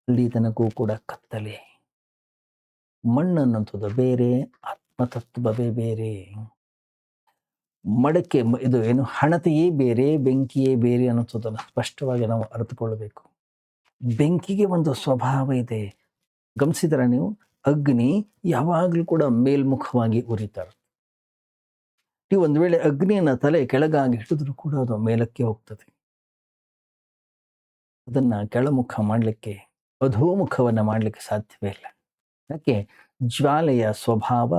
ಅಲ್ಲಿ ತನಕವೂ ಕೂಡ ಕತ್ತಲೆ. ಮಣ್ಣನ್ನಂಥದ್ದು ಬೇರೆ, ಆತ್ಮತತ್ವವೇ ಬೇರೆ. ಮಡಕೆ ಇದು ಏನು ಹಣತೆಯೇ ಬೇರೆ, ಬೆಂಕಿಯೇ ಬೇರೆ ಅನ್ನೋದನ್ನು ಸ್ಪಷ್ಟವಾಗಿ ನಾವು ಅರಿತುಕೊಳ್ಳಬೇಕು. ಬೆಂಕಿಗೆ ಒಂದು ಸ್ವಭಾವ ಇದೆ. ಗಮನಿಸಿದರೆ ನೀವು, ಅಗ್ನಿ ಯಾವಾಗಲೂ ಕೂಡ ಮೇಲ್ಮುಖವಾಗಿ ಉರಿತಾರೆ. ನೀವು ಒಂದು ವೇಳೆ ಅಗ್ನಿಯನ್ನು ತಲೆ ಕೆಳಗಾಗಿ ಹಿಡಿದ್ರೂ ಕೂಡ ಅದು ಮೇಲಕ್ಕೆ ಹೋಗ್ತದೆ. ಅದನ್ನ ಕೆಳಮುಖ ಮಾಡಲಿಕ್ಕೆ, ಅಧೋಮುಖವನ್ನು ಮಾಡಲಿಕ್ಕೆ ಸಾಧ್ಯವೇ ಇಲ್ಲ. ಯಾಕೆ? ಜ್ವಾಲೆಯ ಸ್ವಭಾವ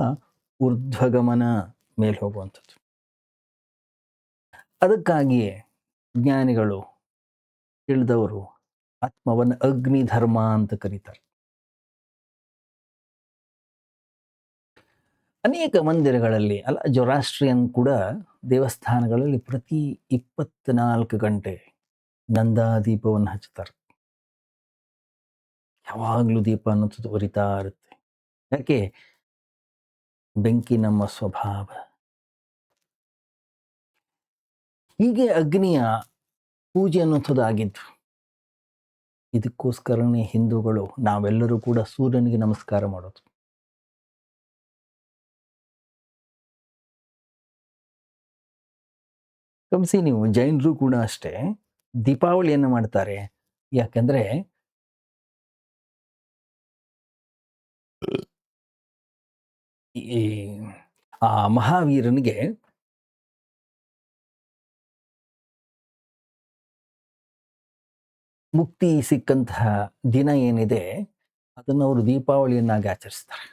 ಊರ್ಧ್ವಗಮನ, ಮೇಲೆ ಹೋಗುವಂಥದ್ದು. ಅದಕ್ಕಾಗಿಯೇ ಜ್ಞಾನಿಗಳು, ತಿಳಿದವರು ಆತ್ಮವನ್ನು ಅಗ್ನಿ ಧರ್ಮ ಅಂತ ಕರೀತಾರೆ. ಅನೇಕ ಮಂದಿರಗಳಲ್ಲಿ ಜೊರಾಸ್ಟ್ರಿಯನ್ ಕೂಡ ದೇವಸ್ಥಾನಗಳಲ್ಲಿ ಪ್ರತಿ 24 ಗಂಟೆ ನಂದಾದೀಪವನ್ನು ಹಚ್ಚುತ್ತಾರೆ. ಯಾವಾಗಲೂ ದೀಪ ಅನ್ನೋದು ಉರಿತಾ ಇರುತ್ತೆ. ಯಾಕೆ? ಬೆಂಕಿ ನಮ್ಮ ಸ್ವಭಾವ. ಹೀಗೆ ಅಗ್ನಿಯ ಪೂಜೆ ಅನ್ನುವಂಥದ್ದು ಆಗಿದ್ದು. ಇದಕ್ಕೋಸ್ಕರನೇ ಹಿಂದೂಗಳು ನಾವೆಲ್ಲರೂ ಕೂಡ ಸೂರ್ಯನಿಗೆ ನಮಸ್ಕಾರ ಮಾಡೋದು. ಗಮನಿಸಿ ನೀವು, ಜೈನರು ಕೂಡ ಅಷ್ಟೇ ದೀಪಾವಳಿಯನ್ನು ಮಾಡ್ತಾರೆ. ಯಾಕಂದ್ರೆ ಈ ಆ ಮಹಾವೀರನಿಗೆ ಮುಕ್ತಿ ಸಿಕ್ಕಂತಹ ದಿನ ಏನಿದೆ, ಅದನ್ನು ಅವರು ದೀಪಾವಳಿಯನ್ನಾಗಿ ಆಚರಿಸ್ತಾರೆ.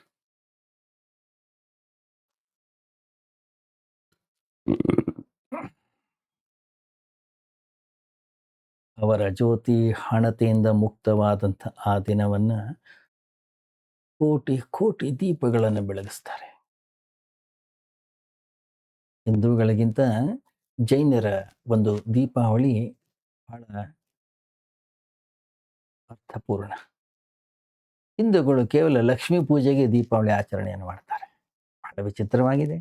ಅವರ ಜ್ಯೋತಿ ಹಣತೆಯಿಂದ ಮುಕ್ತವಾದಂಥ ಆ ದಿನವನ್ನ ಕೋಟಿ ಕೋಟಿ ದೀಪಗಳನ್ನು ಬೆಳಗಿಸ್ತಾರೆ. ಹಿಂದೂಗಳಿಗಿಂತ ಜೈನರ ಒಂದು ದೀಪಾವಳಿ ಬಹಳ ಅರ್ಥಪೂರ್ಣ. ಹಿಂದೂಗಳು ಕೇವಲ ಲಕ್ಷ್ಮೀ ಪೂಜೆಗೆ ದೀಪಾವಳಿ ಆಚರಣೆಯನ್ನು ಮಾಡ್ತಾರೆ. ಬಹಳ ವಿಚಿತ್ರವಾಗಿದೆ.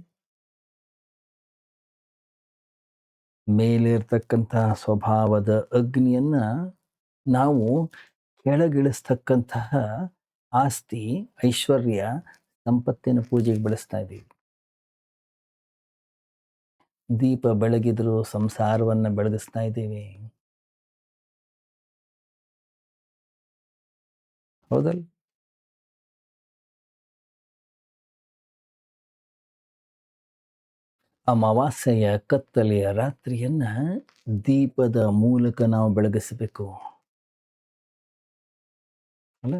ಮೇಲಿರ್ತಕ್ಕಂತಹ ಸ್ವಭಾವದ ಅಗ್ನಿಯನ್ನ ನಾವು ಕೆಳಗಿಳಿಸ್ತಕ್ಕಂತಹ ಆಸ್ತಿ, ಐಶ್ವರ್ಯ, ಸಂಪತ್ತಿನ ಪೂಜೆಗೆ ಬಳಸ್ತಾ ಇದ್ದೀವಿ. ದೀಪ ಬೆಳಗಿದ್ರು ಸಂಸಾರವನ್ನು ಬೆಳಗಿಸ್ತಾ ಇದ್ದೀವಿ. ಹೌದಲ್ಲ? ಅಮಾವಾಸ್ಯೆಯ ಕತ್ತಲೆಯ ರಾತ್ರಿಯನ್ನ ದೀಪದ ಮೂಲಕ ನಾವು ಬೆಳಗಿಸಬೇಕು ಅಲ್ಲ?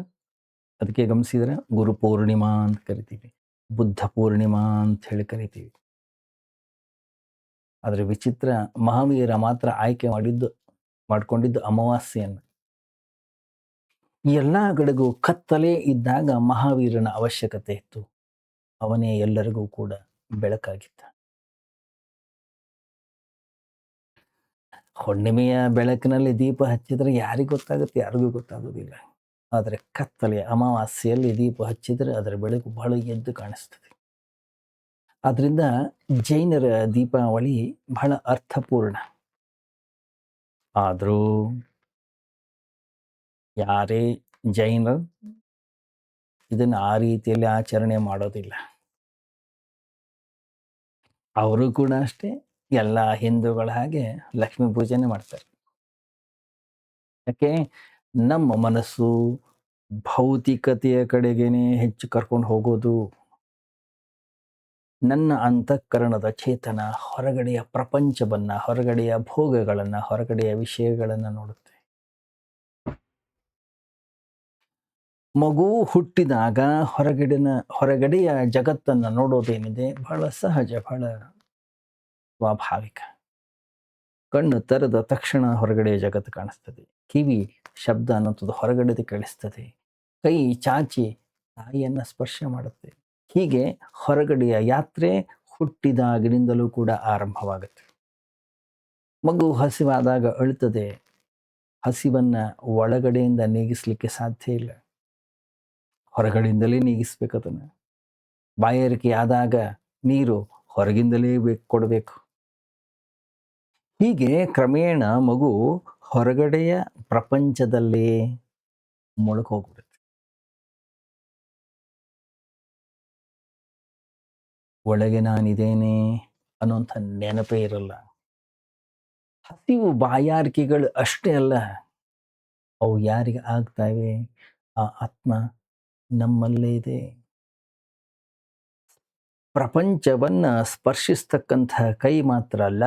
ಅದಕ್ಕೆ ಗಮನಿಸಿದ್ರೆ ಗುರು ಪೂರ್ಣಿಮಾ ಅಂತ ಕರಿತೀವಿ, ಬುದ್ಧ ಪೂರ್ಣಿಮಾ ಅಂತ ಹೇಳಿ ಕರಿತೀವಿ. ಆದರೆ ವಿಚಿತ್ರ, ಮಹಾವೀರ ಮಾತ್ರ ಆಯ್ಕೆ ಮಾಡಿಕೊಂಡಿದ್ದು ಅಮಾವಾಸ್ಯೆಯನ್ನು. ಎಲ್ಲ ಕಡೆಗೂ ಕತ್ತಲೆ ಇದ್ದಾಗ ಮಹಾವೀರನ ಅವಶ್ಯಕತೆ ಇತ್ತು. ಅವನೇ ಎಲ್ಲರಿಗೂ ಕೂಡ ಬೆಳಕಾಗಿದ್ದ. ಹುಣ್ಣಿಮೆಯ ಬೆಳಕಿನಲ್ಲಿ ದೀಪ ಹಚ್ಚಿದ್ರೆ ಯಾರಿಗೂ ಗೊತ್ತಾಗುತ್ತೆ? ಯಾರಿಗೂ ಗೊತ್ತಾಗೋದಿಲ್ಲ. ಆದರೆ ಕತ್ತಲೆ ಅಮಾವಾಸ್ಯೆಯಲ್ಲಿ ದೀಪ ಹಚ್ಚಿದರೆ ಅದರ ಬೆಳಕು ಬಹಳ ಎದ್ದು ಕಾಣಿಸ್ತದೆ. ಆದ್ರಿಂದ ಜೈನರ ದೀಪಾವಳಿ ಬಹಳ ಅರ್ಥಪೂರ್ಣ. ಆದರೂ ಯಾರೇ ಜೈನರು ಇದನ್ನು ಆ ರೀತಿಯಲ್ಲಿ ಆಚರಣೆ ಮಾಡೋದಿಲ್ಲ. ಅವರು ಕೂಡ ಅಷ್ಟೇ ಎಲ್ಲ ಹಿಂದೂಗಳ ಹಾಗೆ ಲಕ್ಷ್ಮೀ ಪೂಜೆನೇ ಮಾಡ್ತಾರೆ. ಯಾಕೆ? ನಮ್ಮ ಮನಸ್ಸು ಭೌತಿಕತೆಯ ಕಡೆಗೇನೆ ಹೆಚ್ಚು ಕರ್ಕೊಂಡು ಹೋಗೋದು. ನನ್ನ ಅಂತಃಕರಣದ ಚೇತನ ಹೊರಗಡೆಯ ಪ್ರಪಂಚವನ್ನ, ಹೊರಗಡೆಯ ಭೋಗಗಳನ್ನ, ಹೊರಗಡೆಯ ವಿಷಯಗಳನ್ನ ನೋಡುತ್ತೆ. ಮಗು ಹುಟ್ಟಿದಾಗ ಹೊರಗಡೆಯ ಜಗತ್ತನ್ನ ನೋಡೋದೇನಿದೆ ಬಹಳ ಸಹಜ, ಬಹಳ ಸ್ವಾಭಾವಿಕ. ಕಣ್ಣು ತೆರೆದ ತಕ್ಷಣ ಹೊರಗಡೆಯ ಜಗತ್ತು ಕಾಣಿಸ್ತದೆ. ಕಿವಿ ಶಬ್ದ ಅನ್ನೋದು ಹೊರಗಡೆದು ಕೇಳಿಸ್ತದೆ. ಕೈ ಚಾಚಿ ತಾಯಿಯನ್ನ ಸ್ಪರ್ಶ ಮಾಡುತ್ತೆ. ಹೀಗೆ ಹೊರಗಡೆಯ ಯಾತ್ರೆ ಹುಟ್ಟಿದಾಗಿನಿಂದಲೂ ಕೂಡ ಆರಂಭವಾಗುತ್ತೆ. ಮಗು ಹಸಿವಾದಾಗ ಅಳುತ್ತದೆ. ಹಸಿವನ್ನ ಒಳಗಡೆಯಿಂದ ನೀಗಿಸ್ಲಿಕ್ಕೆ ಸಾಧ್ಯ ಇಲ್ಲ, ಹೊರಗಡೆಯಿಂದಲೇ ನೀಗಿಸ್ಬೇಕು ಅದನ್ನ. ಬಾಯಾರಿಕೆ ಆದಾಗ ನೀರು ಹೊರಗಿಂದಲೇ ಕೊಡಬೇಕು. ಹೀಗೆ ಕ್ರಮೇಣ ಮಗು ಹೊರಗಡೆಯ ಪ್ರಪಂಚದಲ್ಲೇ ಮುಳುಗೋಗ್ಬಿಡುತ್ತೆ. ಒಳಗೆ ನಾನಿದ್ದೇನೆ ಅನ್ನೋಂಥ ನೆನಪೇ ಇರಲ್ಲ. ಹಸಿವು ಬಾಯಾರಿಕೆಗಳು ಅಷ್ಟೇ ಅಲ್ಲ, ಅವು ಯಾರಿಗೆ ಆಗ್ತಾವೆ? ಆ ಆತ್ಮ ನಮ್ಮಲ್ಲೇ ಇದೆ. ಪ್ರಪಂಚವನ್ನ ಸ್ಪರ್ಶಿಸ್ತಕ್ಕಂಥ ಕೈ ಮಾತ್ರ ಅಲ್ಲ,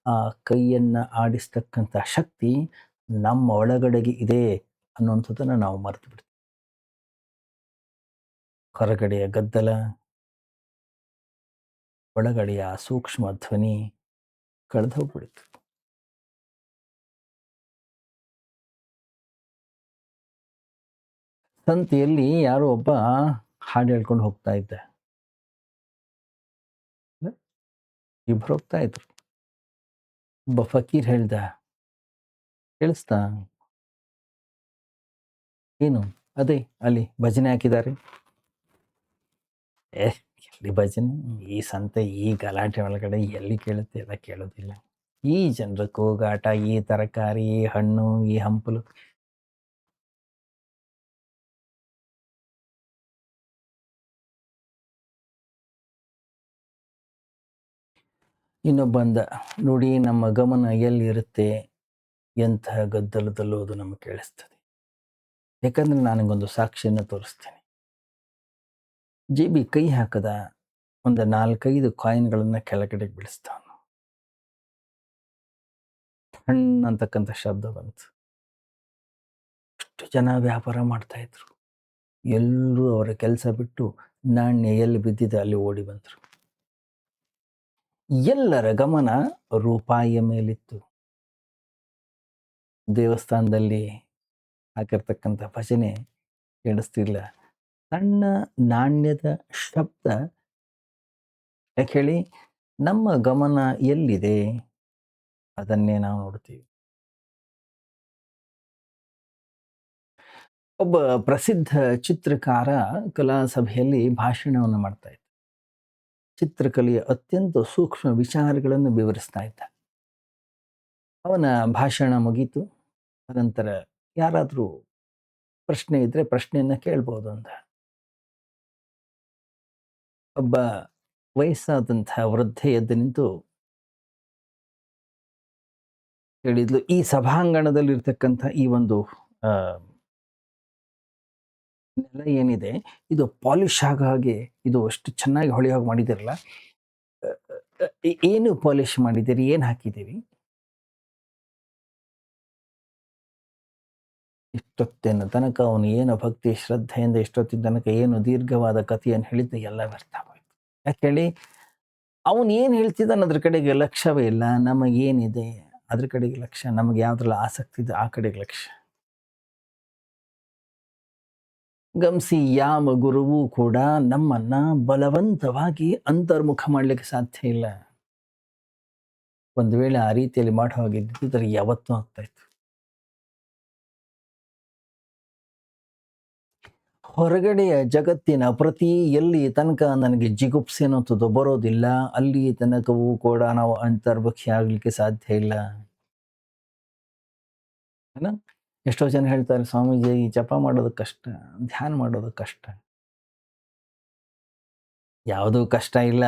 ಆ ಕೈಯನ್ನ ಆಡಿಸ್ತಕ್ಕಂಥ ಶಕ್ತಿ ನಮ್ಮ ಒಳಗಡೆಗೆ ಇದೆ ಅನ್ನುವಂಥದ್ದನ್ನು ನಾವು ಮರೆತು ಬಿಡ್ತೀವಿ. ಹೊರಗಡೆಯ ಗದ್ದಲ, ಒಳಗಡೆಯ ಸೂಕ್ಷ್ಮ ಧ್ವನಿ ಕಳೆದು ಹೋಗ್ಬಿಡ್ತು. ಸಂತೆಯಲ್ಲಿ ಯಾರೋ ಒಬ್ಬ ಹಾಡು ಹೇಳ್ಕೊಂಡು ಹೋಗ್ತಾ ಇದ್ದ. ಇಬ್ರು ಹೋಗ್ತಾ ಇದ್ರು. ಒಬ್ಬ ಫಕೀರ್ ಹೇಳ್ದ, ಕೇಳಿಸ್ತಾ? ಏನು? ಅದೇ ಅಲ್ಲಿ ಭಜನೆ ಹಾಕಿದ್ದಾರೆ. ಎಲ್ಲಿ ಭಜನೆ? ಈ ಸಂತೆ, ಈ ಗಲಾಟೆ ಒಳಗಡೆ ಎಲ್ಲಿ ಕೇಳುತ್ತೆ? ಎಲ್ಲ ಕೇಳೋದಿಲ್ಲ. ಈ ಜನರ ಕೂಗಾಟ, ಈ ತರಕಾರಿ, ಈ ಹಣ್ಣು, ಈ ಹಂಪಲು. ಇನ್ನೊಬ್ಬಂದ, ನೋಡಿ ನಮ್ಮ ಗಮನ ಎಲ್ಲಿರುತ್ತೆ, ಎಂತಹ ಗದ್ದಲದಲ್ಲೂ ಅದು ನಮಗೆ ಕೇಳಿಸ್ತದೆ. ಯಾಕಂದ್ರೆ ನನಗೊಂದು ಸಾಕ್ಷಿಯನ್ನು ತೋರಿಸ್ತೇನೆ. ಜೇಬಿ ಕೈ ಹಾಕದ, ಒಂದು 4-5 ಕಾಯಿನ್ಗಳನ್ನ ಕೆಳಗಡೆ ಬೀಳಿಸ್ತಾವ. ಅಂತಕ್ಕಂಥ ಶಬ್ದ ಬಂತು. ಅಷ್ಟು ಜನ ವ್ಯಾಪಾರ ಮಾಡ್ತಾ ಇದ್ರು. ಎಲ್ಲರೂ ಅವರ ಕೆಲಸ ಬಿಟ್ಟು ನಾಣ್ಯ ಎಲ್ಲಿ ಬಿದ್ದಿದೆ ಅಲ್ಲಿ ಓಡಿ ಬಂದರು. ಎಲ್ಲರ ಗಮನ ರೂಪಾಯಿಯ ಮೇಲಿತ್ತು. ದೇವಸ್ಥಾನದಲ್ಲಿ ಹಾಕಿರ್ತಕ್ಕಂಥ ಭಜನೆ ಕೇಳಿಸ್ತಿಲ್ಲ. ಸಣ್ಣ ನಾಣ್ಯದ ಶಬ್ದ. ಯಾಕೆ ಹೇಳಿ? ನಮ್ಮ ಗಮನ ಎಲ್ಲಿದೆ ಅದನ್ನೇ ನಾವು ನೋಡ್ತೀವಿ. ಒಬ್ಬ ಪ್ರಸಿದ್ಧ ಚಿತ್ರಕಾರ ಕಲಾ ಸಭೆಯಲ್ಲಿ ಭಾಷಣವನ್ನು ಮಾಡ್ತಾ ಇದ್ದ. ಚಿತ್ರಕಲೆಯ ಅತ್ಯಂತ ಸೂಕ್ಷ್ಮ ವಿಚಾರಗಳನ್ನು ವಿವರಿಸ್ತಾ ಇದ್ದ. ಅವನ ಭಾಷಣ ಮುಗೀತು. ಅನಂತರ ಯಾರಾದರೂ ಪ್ರಶ್ನೆ ಇದ್ರೆ ಪ್ರಶ್ನೆಯನ್ನ ಕೇಳ್ಬೋದು ಅಂತ. ಒಬ್ಬ ವಯಸ್ಸಾದಂಥ ವೃದ್ಧೆ ಎದ್ದು ನಿಂತು ಹೇಳಿದ್ಲು, ಈ ಸಭಾಂಗಣದಲ್ಲಿರ್ತಕ್ಕಂಥ ಈ ಒಂದು ನೆಲ ಏನಿದೆ, ಇದು ಪಾಲಿಶ್ ಆಗ ಹಾಗೆ, ಇದು ಅಷ್ಟು ಚೆನ್ನಾಗಿ ಹೊಳೆಯಾಗಿ ಮಾಡಿದಿರಲ್ಲ, ಏನು ಪಾಲಿಶ್ ಮಾಡಿದ್ದೀರಿ, ಏನು ಹಾಕಿದ್ದೀರಿ? ಇಷ್ಟೊತ್ತಿನ ತನಕ ಅವನು ಏನು ಭಕ್ತಿ ಶ್ರದ್ಧೆಯಿಂದ ಇಷ್ಟೊತ್ತಿನ ತನಕ ಏನು ದೀರ್ಘವಾದ ಕಥೆಯನ್ನು ಹೇಳಿದ್ದ ಎಲ್ಲ ವ್ಯರ್ಥ ಆಗೋಯ್ತು. ಯಾಕೆ ಹೇಳಿ? ಅವನು ಏನು ಹೇಳ್ತಿದ್ದಾನೆ ಅದ್ರ ಕಡೆಗೆ ಲಕ್ಷ್ಯವೇ ಇಲ್ಲ. ನಮಗೇನಿದೆ ಅದ್ರ ಕಡೆಗೆ ಲಕ್ಷ್ಯ, ನಮಗೆ ಯಾವ್ದ್ರಲ್ಲಿ ಆಸಕ್ತಿ ಇದೆ ಆ ಕಡೆಗೆ ಲಕ್ಷ್ಯ. ಗಮನಿಸಿ, ಯಾವ ಗುರುವೂ ಕೂಡ ನಮ್ಮನ್ನ ಬಲವಂತವಾಗಿ ಅಂತರ್ಮುಖ ಮಾಡಲಿಕ್ಕೆ ಸಾಧ್ಯ ಇಲ್ಲ. ಒಂದು ವೇಳೆ ಆ ರೀತಿಯಲ್ಲಿ ಮಾಡೋ ಹಾಗಿದ್ದರೆ ಯಾವತ್ತೂ ಆಗ್ತಾ ಇತ್ತು. ಹೊರಗಡೆಯ ಜಗತ್ತಿನ ಪ್ರತಿ ಎಲ್ಲಿ ತನಕ ನನಗೆ ಜಿಗುಪ್ಸೆ ಅನ್ನೋಂಥದ್ದು ಬರೋದಿಲ್ಲ, ಅಲ್ಲಿ ತನಕವೂ ಕೂಡ ನಾವು ಅಂತರ್ಮುಖಿ ಆಗ್ಲಿಕ್ಕೆ ಸಾಧ್ಯ ಇಲ್ಲ. ಏನ ಎಷ್ಟೋ ಜನ ಹೇಳ್ತಾರೆ, ಸ್ವಾಮೀಜಿ ಈ ಜಪ ಮಾಡೋದು ಕಷ್ಟ, ಧ್ಯಾನ ಮಾಡೋದು ಕಷ್ಟ. ಯಾವುದೂ ಕಷ್ಟ ಇಲ್ಲ.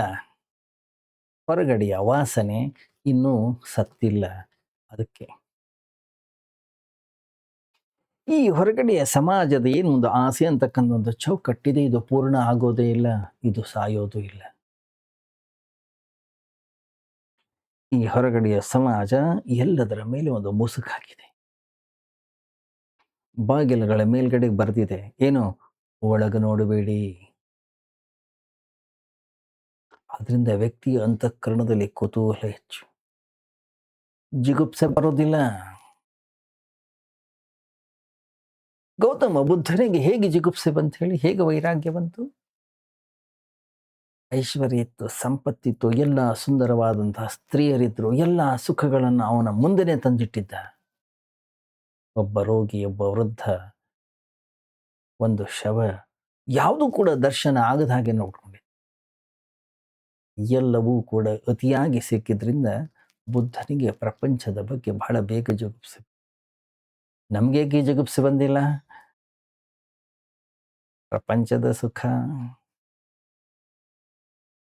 ಹೊರಗಡೆಯ ವಾಸನೆ ಇನ್ನೂ ಸತ್ತಿಲ್ಲ. ಅದಕ್ಕೆ ಈ ಹೊರಗಡೆಯ ಸಮಾಜದ ಏನು ಒಂದು ಆಸೆ ಅಂತಕ್ಕಂಥ ಒಂದು ಚೌಕಟ್ಟಿದೆ, ಇದು ಪೂರ್ಣ ಆಗೋದೇ ಇಲ್ಲ, ಇದು ಸಾಯೋದು ಇಲ್ಲ. ಈ ಹೊರಗಡೆಯ ಸಮಾಜ ಎಲ್ಲದರ ಮೇಲೆ ಒಂದು ಮುಸುಕಾಗಿದೆ. ಬಾಗಿಲುಗಳ ಮೇಲ್ಗಡೆ ಬರೆದಿದೆ, ಏನು, ಒಳಗ ನೋಡಬೇಡಿ. ಆದ್ರಿಂದ ವ್ಯಕ್ತಿಯ ಅಂತಃಕರಣದಲ್ಲಿ ಕುತೂಹಲ ಹೆಚ್ಚು, ಜಿಗುಪ್ಸೆ ಬರೋದಿಲ್ಲ. ಗೌತಮ ಬುದ್ಧನಿಗೆ ಹೇಗೆ ಜಿಗುಪ್ಸೆ ಬಂತು ಹೇಳಿ, ಹೇಗೆ ವೈರಾಗ್ಯ ಬಂತು? ಐಶ್ವರ್ಯ ಇತ್ತು, ಸಂಪತ್ತಿತ್ತು, ಎಲ್ಲ ಸುಂದರವಾದಂತಹ ಸ್ತ್ರೀಯರಿದ್ರು, ಎಲ್ಲ ಸುಖಗಳನ್ನು ಅವನ ಮುಂದೆನೆ ತಂದಿಟ್ಟಿದ್ದ. ಒಬ್ಬ ರೋಗಿ, ಒಬ್ಬ ವೃದ್ಧ, ಒಂದು ಶವ, ಯಾವುದೂ ಕೂಡ ದರ್ಶನ ಆಗದ ಹಾಗೆ ನೋಡ್ಕೊಂಡಿದ್ದ. ಎಲ್ಲವೂ ಕೂಡ ಅತಿಯಾಗಿ ಸಿಕ್ಕಿದ್ರಿಂದ ಬುದ್ಧನಿಗೆ ಪ್ರಪಂಚದ ಬಗ್ಗೆ ಬಹಳ ಬೇಗ ಜಿಗುಪ್ಸೆ. ನಮ್ಗೇಕೆ ಜಿಗುಪ್ಸೆ ಬಂದಿಲ್ಲ? ಪ್ರಪಂಚದ ಸುಖ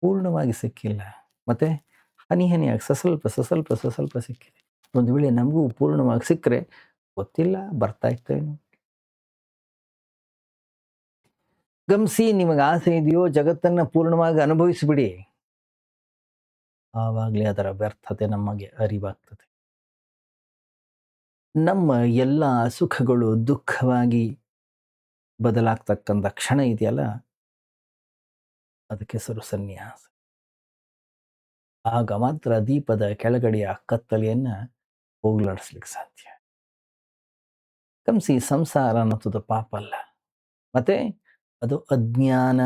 ಪೂರ್ಣವಾಗಿ ಸಿಕ್ಕಿಲ್ಲ, ಮತ್ತೆ ಹನಿ ಹನಿಯಾಗಿ ಸಸ್ವಲ್ಪ ಸಿಕ್ಕಿದೆ. ಒಂದು ವೇಳೆ ನಮಗೂ ಪೂರ್ಣವಾಗಿ ಸಿಕ್ಕರೆ ಗೊತ್ತಿಲ್ಲ, ಬರ್ತಾ ಇತ್ತೇನು. ಗಮನಿಸಿ, ನಿಮಗೆ ಆಸೆ ಇದೆಯೋ ಜಗತ್ತನ್ನ ಪೂರ್ಣವಾಗಿ ಅನುಭವಿಸಿಬಿಡಿ, ಆವಾಗಲೇ ಅದರ ವ್ಯರ್ಥತೆ ನಮಗೆ ಅರಿವಾಗ್ತದೆ. ನಮ್ಮ ಎಲ್ಲ ಸುಖಗಳು ದುಃಖವಾಗಿ ಬದಲಾಗ್ತಕ್ಕಂಥ ಕ್ಷಣ ಇದೆಯಲ್ಲ, ಅದಕ್ಕೆ ಹೆಸರು ಸನ್ಯಾಸ. ಆಗ ಮಾತ್ರ ದೀಪದ ಕೆಳಗಡೆಯ ಕತ್ತಲೆಯನ್ನ ಹೋಗ್ಲಾಡಿಸ್ಲಿಕ್ಕೆ ಸಾಧ್ಯ. ಗಮನಿಸಿ, ಸಂಸಾರ ಅನ್ನೋದು ಪಾಪ ಅಲ್ಲ, ಮತ್ತೆ ಅದು ಅಜ್ಞಾನ.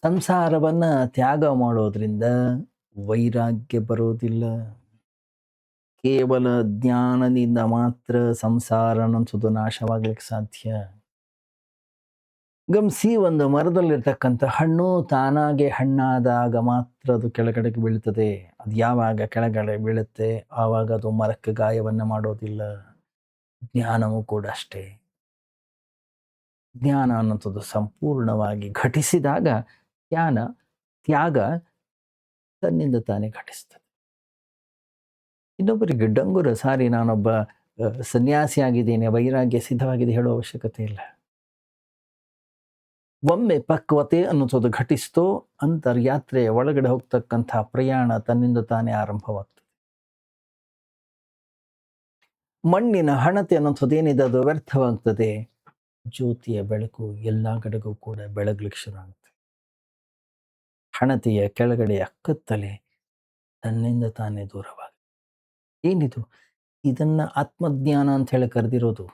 ಸಂಸಾರವನ್ನ ತ್ಯಾಗ ಮಾಡೋದ್ರಿಂದ ವೈರಾಗ್ಯ ಬರೋದಿಲ್ಲ. ಕೇವಲ ಜ್ಞಾನದಿಂದ ಮಾತ್ರ ಸಂಸಾರ ಅನ್ನೋದು ನಾಶವಾಗ್ಲಿಕ್ಕೆ ಸಾಧ್ಯ. ಗಮನಿಸಿ, ಒಂದು ಮರದಲ್ಲಿರ್ತಕ್ಕಂಥ ಹಣ್ಣು ತಾನಾಗೆ ಹಣ್ಣಾದಾಗ ಮಾತ್ರ ಅದು ಕೆಳಗಡೆಗೆ ಬೀಳ್ತದೆ. ಅದು ಯಾವಾಗ ಕೆಳಗಡೆ ಬೀಳುತ್ತೆ ಆವಾಗ ಅದು ಮರಕ್ಕೆ ಗಾಯವನ್ನ ಮಾಡೋದಿಲ್ಲ. ಜ್ಞಾನವೂ ಕೂಡ ಅಷ್ಟೇ. ಜ್ಞಾನ ಅನ್ನೋದು ಸಂಪೂರ್ಣವಾಗಿ ಘಟಿಸಿದಾಗ ತ್ಯಾಗ ತನ್ನಿಂದ ತಾನೇ ಘಟಿಸ್ತದೆ. ಇನ್ನೊಬ್ಬರಿಗೆ ಡಂಗುರ ಸಾರಿ ನಾನೊಬ್ಬ ಸನ್ಯಾಸಿ ಆಗಿದ್ದೇನೆ, ವೈರಾಗ್ಯ ಸಿದ್ಧವಾಗಿದೆ ಹೇಳೋ ಅವಶ್ಯಕತೆ ಇಲ್ಲ. ಒಮ್ಮೆ ಪಕ್ವತೆ ಅನ್ನೋದು ಘಟಿಸ್ತೋ ಅಂತರ್ಯಾತ್ರೆಯ ಒಳಗಡೆ ಹೋಗ್ತಕ್ಕಂಥ ಪ್ರಯಾಣ ತನ್ನಿಂದ ತಾನೇ ಆರಂಭವಾಗ್ತದೆ. ಮಣ್ಣಿನ ಹಣತೆ ಅನ್ನೋದೇನಿದೆ ಅದು ವ್ಯರ್ಥವಾಗ್ತದೆ. ಜ್ಯೋತಿಯ ಬೆಳಕು ಎಲ್ಲ ಕಡೆಗೂ ಕೂಡ ಬೆಳಗ್ಲಿಕ್ಕೆ ಶುರು ಆಗುತ್ತೆ. ಹಣತೆಯ ಕೆಳಗಡೆಯ ಕತ್ತಲೆ ತನ್ನಿಂದ ತಾನೇ ದೂರವಾಗುತ್ತೆ. ಏನಿದು? ಇದನ್ನ ಆತ್ಮಜ್ಞಾನ ಅಂತ ಹೇಳಿ ಕರೆದಿರೋದು.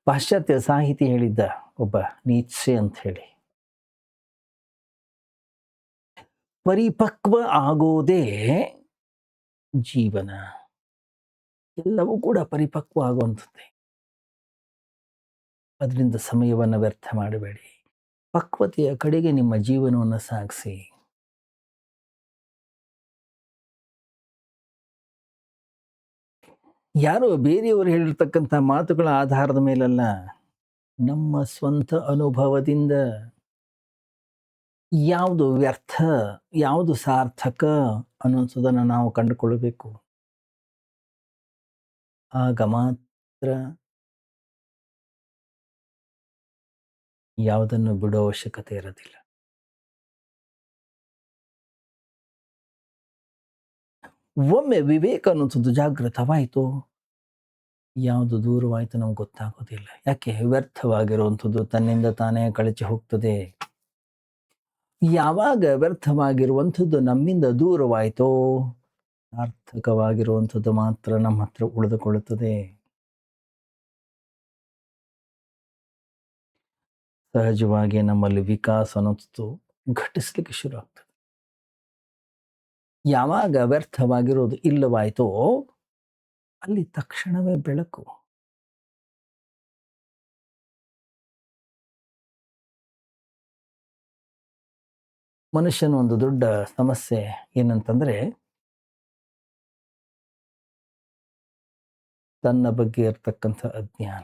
ಪಾಶ್ಚಾತ್ಯ ಸಾಹಿತಿ ಹೇಳಿದ್ದ ಒಬ್ಬ ನೀತ್ಸೆ ಅಂತ ಹೇಳಿ, ಪರಿಪಕ್ವ ಆಗೋದೇ ಜೀವನ. ಎಲ್ಲವೂ ಕೂಡ ಪರಿಪಕ್ವ ಆಗುವಂಥದ್ದೇ. ಅದರಿಂದ ಸಮಯವನ್ನು ವ್ಯರ್ಥ ಮಾಡಬೇಡಿ, ಪಕ್ವತೆಯ ಕಡೆಗೆ ನಿಮ್ಮ ಜೀವನವನ್ನು ಸಾಗಿಸಿ. ಯಾರೋ ಬೇರೆಯವರು ಹೇಳಿರ್ತಕ್ಕಂಥ ಮಾತುಗಳ ಆಧಾರದ ಮೇಲಲ್ಲ, ನಮ್ಮ ಸ್ವಂತ ಅನುಭವದಿಂದ ಯಾವುದು ವ್ಯರ್ಥ ಯಾವುದು ಸಾರ್ಥಕ ಅನ್ನೋದನ್ನು ನಾವು ಕಂಡುಕೊಳ್ಳಬೇಕು. ಆಗ ಮಾತ್ರ ಯಾವುದನ್ನು ಬಿಡೋ ಅವಶ್ಯಕತೆ ಇರೋದಿಲ್ಲ. ಒಮ್ಮೆ ವಿವೇಕ ಅನ್ನೋದು ಜಾಗೃತವಾಯಿತು, ಯಾವುದು ದೂರವಾಯಿತು ನಮ್ಗೆ ಗೊತ್ತಾಗೋದಿಲ್ಲ. ಯಾಕೆ? ವ್ಯರ್ಥವಾಗಿರುವಂಥದ್ದು ತನ್ನಿಂದ ತಾನೇ ಕಳಚಿ ಹೋಗ್ತದೆ. ಯಾವಾಗ ವ್ಯರ್ಥವಾಗಿರುವಂಥದ್ದು ನಮ್ಮಿಂದ ದೂರವಾಯಿತೋ ಸಾರ್ಥಕವಾಗಿರುವಂಥದ್ದು ಮಾತ್ರ ನಮ್ಮ ಹತ್ರ ಉಳಿದುಕೊಳ್ಳುತ್ತದೆ. ಸಹಜವಾಗಿ ನಮ್ಮಲ್ಲಿ ವಿಕಾಸ ಅನ್ನೋದು ಘಟಿಸ್ಲಿಕ್ಕೆ ಶುರು ಆಗ್ತದೆ. ಯಾವಾಗ ವ್ಯರ್ಥವಾಗಿರೋದು ಇಲ್ಲವಾಯಿತೋ ಅಲ್ಲಿ ತಕ್ಷಣವೇ ಬೆಳಕು. ಮನುಷ್ಯನ ಒಂದು ದೊಡ್ಡ ಸಮಸ್ಯೆ ಏನಂತಂದ್ರೆ, ತನ್ನ ಬಗ್ಗೆ ಇರತಕ್ಕಂಥ ಅಜ್ಞಾನ.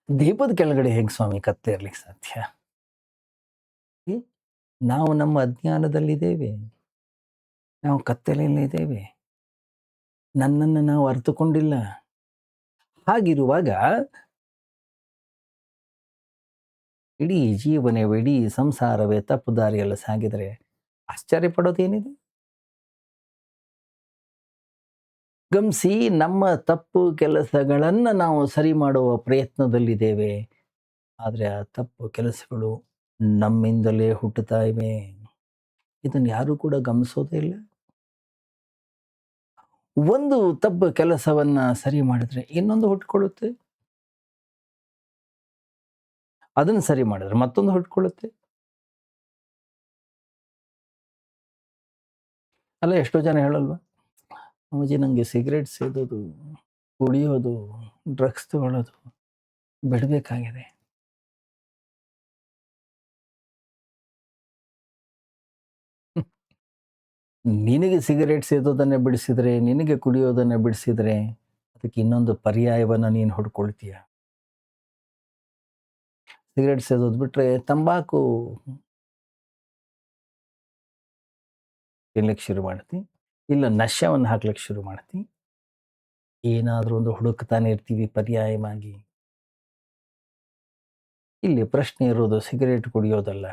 ದೀಪದ ಕೆಳಗಡೆ ಹೇಗೆ ಸ್ವಾಮಿ ಕತ್ತೆ ಇರ್ಲಿಕ್ಕೆ ಸಾಧ್ಯ? ಏ, ನಾವು ನಮ್ಮ ಅಜ್ಞಾನದಲ್ಲಿದ್ದೇವೆ. ನಾವು ಕತ್ತಲೆಯಲ್ಲಿದ್ದೇವೆ. ನನ್ನನ್ನು ನಾವು ಅರಿತುಕೊಂಡಿಲ್ಲ. ಹಾಗಿರುವಾಗ ಇಡೀ ಜೀವನವೇ, ಇಡೀ ಸಂಸಾರವೇ ತಪ್ಪು ದಾರಿಯಲ್ಲಿ ಸಾಗಿದರೆ ಆಶ್ಚರ್ಯ ಪಡೋದೇನಿದೆ? ಗಮನಿಸಿ, ನಮ್ಮ ತಪ್ಪು ಕೆಲಸಗಳನ್ನು ನಾವು ಸರಿ ಮಾಡುವ ಪ್ರಯತ್ನದಲ್ಲಿದ್ದೇವೆ. ಆದರೆ ಆ ತಪ್ಪು ಕೆಲಸಗಳು ನಮ್ಮಿಂದಲೇ ಹುಟ್ಟುತ್ತಾ ಇವೆ. ಇದನ್ನು ಯಾರೂ ಕೂಡ ಗಮನಿಸೋದೇ ಇಲ್ಲ. ಒಂದು ತಪ್ಪು ಕೆಲಸವನ್ನ ಸರಿ ಮಾಡಿದ್ರೆ ಇನ್ನೊಂದು ಹುಟ್ಕೊಳ್ಳುತ್ತೆ. ಅದನ್ನು ಸರಿ ಮಾಡಿದ್ರೆ ಮತ್ತೊಂದು ಹುಟ್ಕೊಳ್ಳುತ್ತೆ. ಅಲ್ಲ, ಎಷ್ಟೋ ಜನ ಹೇಳಲ್ವಾ, ಅಮ್ಮಾಜಿ ನನಗೆ ಸಿಗರೇಟ್ ಸೇದೋದು, ಕುಡಿಯೋದು, ಡ್ರಗ್ಸ್ ತಗೊಳ್ಳೋದು ಬಿಡಬೇಕಾಗಿದೆ. ನಿನಗೆ ಸಿಗರೇಟ್ ಸೇದೋದನ್ನೇ ಬಿಡಿಸಿದ್ರೆ, ನಿನಗೆ ಕುಡಿಯೋದನ್ನೇ ಬಿಡಿಸಿದ್ರೆ, ಅದಕ್ಕೆ ಇನ್ನೊಂದು ಪರ್ಯಾಯವನ್ನು ನೀನು ಹುಡ್ಕೊಳ್ತೀಯ. ಸಿಗರೇಟ್ ಸೇದೋದು ಬಿಟ್ರೆ ತಂಬಾಕು ತಿನ್ಲಿಕ್ಕೆ ಶುರು ಮಾಡ್ತಿ, ಇಲ್ಲ ನಶ್ಯವನ್ನು ಹಾಕ್ಲಿಕ್ಕೆ ಶುರು ಮಾಡ್ತಿ. ಏನಾದರೂ ಒಂದು ಹುಡುಕ್ತಾನೆ ಇರ್ತೀವಿ ಪರ್ಯಾಯವಾಗಿ. ಇಲ್ಲಿ ಪ್ರಶ್ನೆ ಇರೋದು ಸಿಗರೇಟ್ ಕುಡಿಯೋದಲ್ಲ,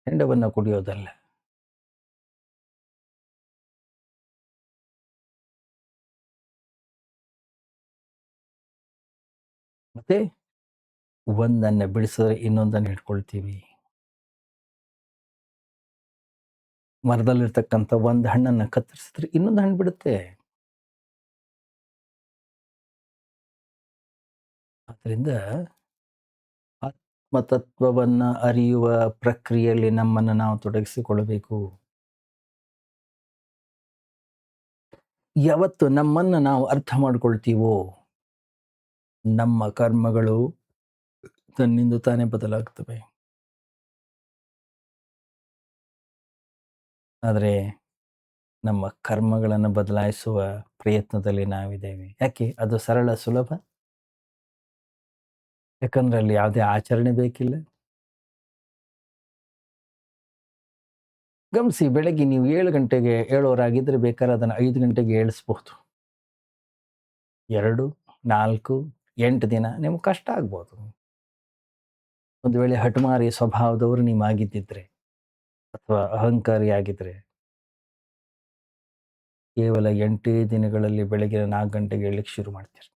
ಹೆಂಡವನ್ನು ಕುಡಿಯೋದಲ್ಲ. ಮತ್ತೆ ಒಂದನ್ನು ಬಿಡಿಸಿದ್ರೆ ಇನ್ನೊಂದನ್ನು ಹಿಡ್ಕೊಳ್ತೀವಿ. ಮರದಲ್ಲಿರ್ತಕ್ಕಂಥ ಒಂದು ಹಣ್ಣನ್ನು ಕತ್ತರಿಸಿದ್ರೆ ಇನ್ನೊಂದು ಹಣ್ಣು ಬಿಡುತ್ತೆ. ಆದ್ದರಿಂದ ಆತ್ಮತತ್ವವನ್ನ ಅರಿಯುವ ಪ್ರಕ್ರಿಯೆಯಲ್ಲಿ ನಮ್ಮನ್ನು ನಾವು ತೊಡಗಿಸಿಕೊಳ್ಳಬೇಕು. ಯಾವತ್ತು ನಮ್ಮನ್ನು ನಾವು ಅರ್ಥ ಮಾಡ್ಕೊಳ್ತೀವೋ, ನಮ್ಮ ಕರ್ಮಗಳು ತನ್ನಿಂದ ತಾನೇ ಬದಲಾಗ್ತವೆ. ಆದರೆ ನಮ್ಮ ಕರ್ಮಗಳನ್ನು ಬದಲಾಯಿಸುವ ಪ್ರಯತ್ನದಲ್ಲಿ ನಾವಿದ್ದೇವೆ. ಯಾಕೆ? ಅದು ಸರಳ, ಸುಲಭ. ಯಾಕಂದ್ರೆ ಅಲ್ಲಿ ಯಾವುದೇ ಆಚರಣೆ ಬೇಕಿಲ್ಲ. ಗಮನಿಸಿ, ಬೆಳಗ್ಗೆ ನೀವು 7 ಗಂಟೆಗೆ ಏಳೋರಾಗಿದ್ರೆ ಬೇಕಾದ್ರೆ ಅದನ್ನು 5 ಗಂಟೆಗೆ ಏಳಿಸ್ಬಹುದು. 2, 4, 8 ದಿನ ನಿಮ್ಗೆ ಕಷ್ಟ ಆಗ್ಬೋದು. ಒಂದು ವೇಳೆ ಹಠಮಾರಿ ಸ್ವಭಾವದವರು ನೀವು ಆಗಿದ್ದಿದ್ರೆ ಅಥವಾ ಅಹಂಕಾರಿ ಆಗಿದ್ರೆ, ಕೇವಲ 8 ದಿನಗಳಲ್ಲಿ ಬೆಳಗಿನ 4 ಗಂಟೆಗೆ ಏಳಲಿಕ್ಕೆ ಶುರು ಮಾಡ್ತೀರಿ.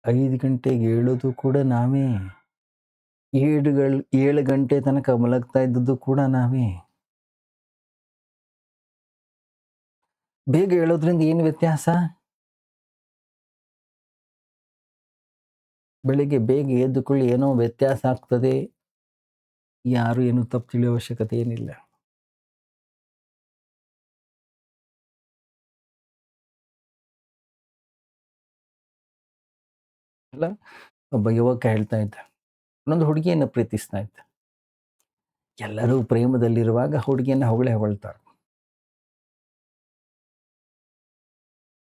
5 ಗಂಟೆಗೆ ಏಳೋದು ಕೂಡ ನಾವೇ. 7 ಗಂಟೆ ತನಕ ಮಲಗ್ತಾ ಇದ್ದದ್ದು ಕೂಡ ನಾವೇ. ಬೇಗ ಹೇಳೋದ್ರಿಂದ ಏನು ವ್ಯತ್ಯಾಸ? ಬೆಳಿಗ್ಗೆ ಬೇಗ ಎದ್ದುಕೊಳ್ಳಿ, ಏನೋ ವ್ಯತ್ಯಾಸ ಆಗ್ತದೆ. ಯಾರು ಏನು ತಪ್ಪು ತಿಳಿಯೋ ಅವಶ್ಯಕತೆ ಏನಿಲ್ಲ. ಅಲ್ಲ, ಒಬ್ಬ ಯುವಕ ಹೇಳ್ತಾ ಇದ್ದ, ಇನ್ನೊಂದು ಹುಡುಗಿಯನ್ನು ಪ್ರೀತಿಸ್ತಾ ಇದ್ದ. ಎಲ್ಲರೂ ಪ್ರೇಮದಲ್ಲಿರುವಾಗ ಹುಡುಗಿಯನ್ನು ಹೊಗಳ್ತಾರೆ.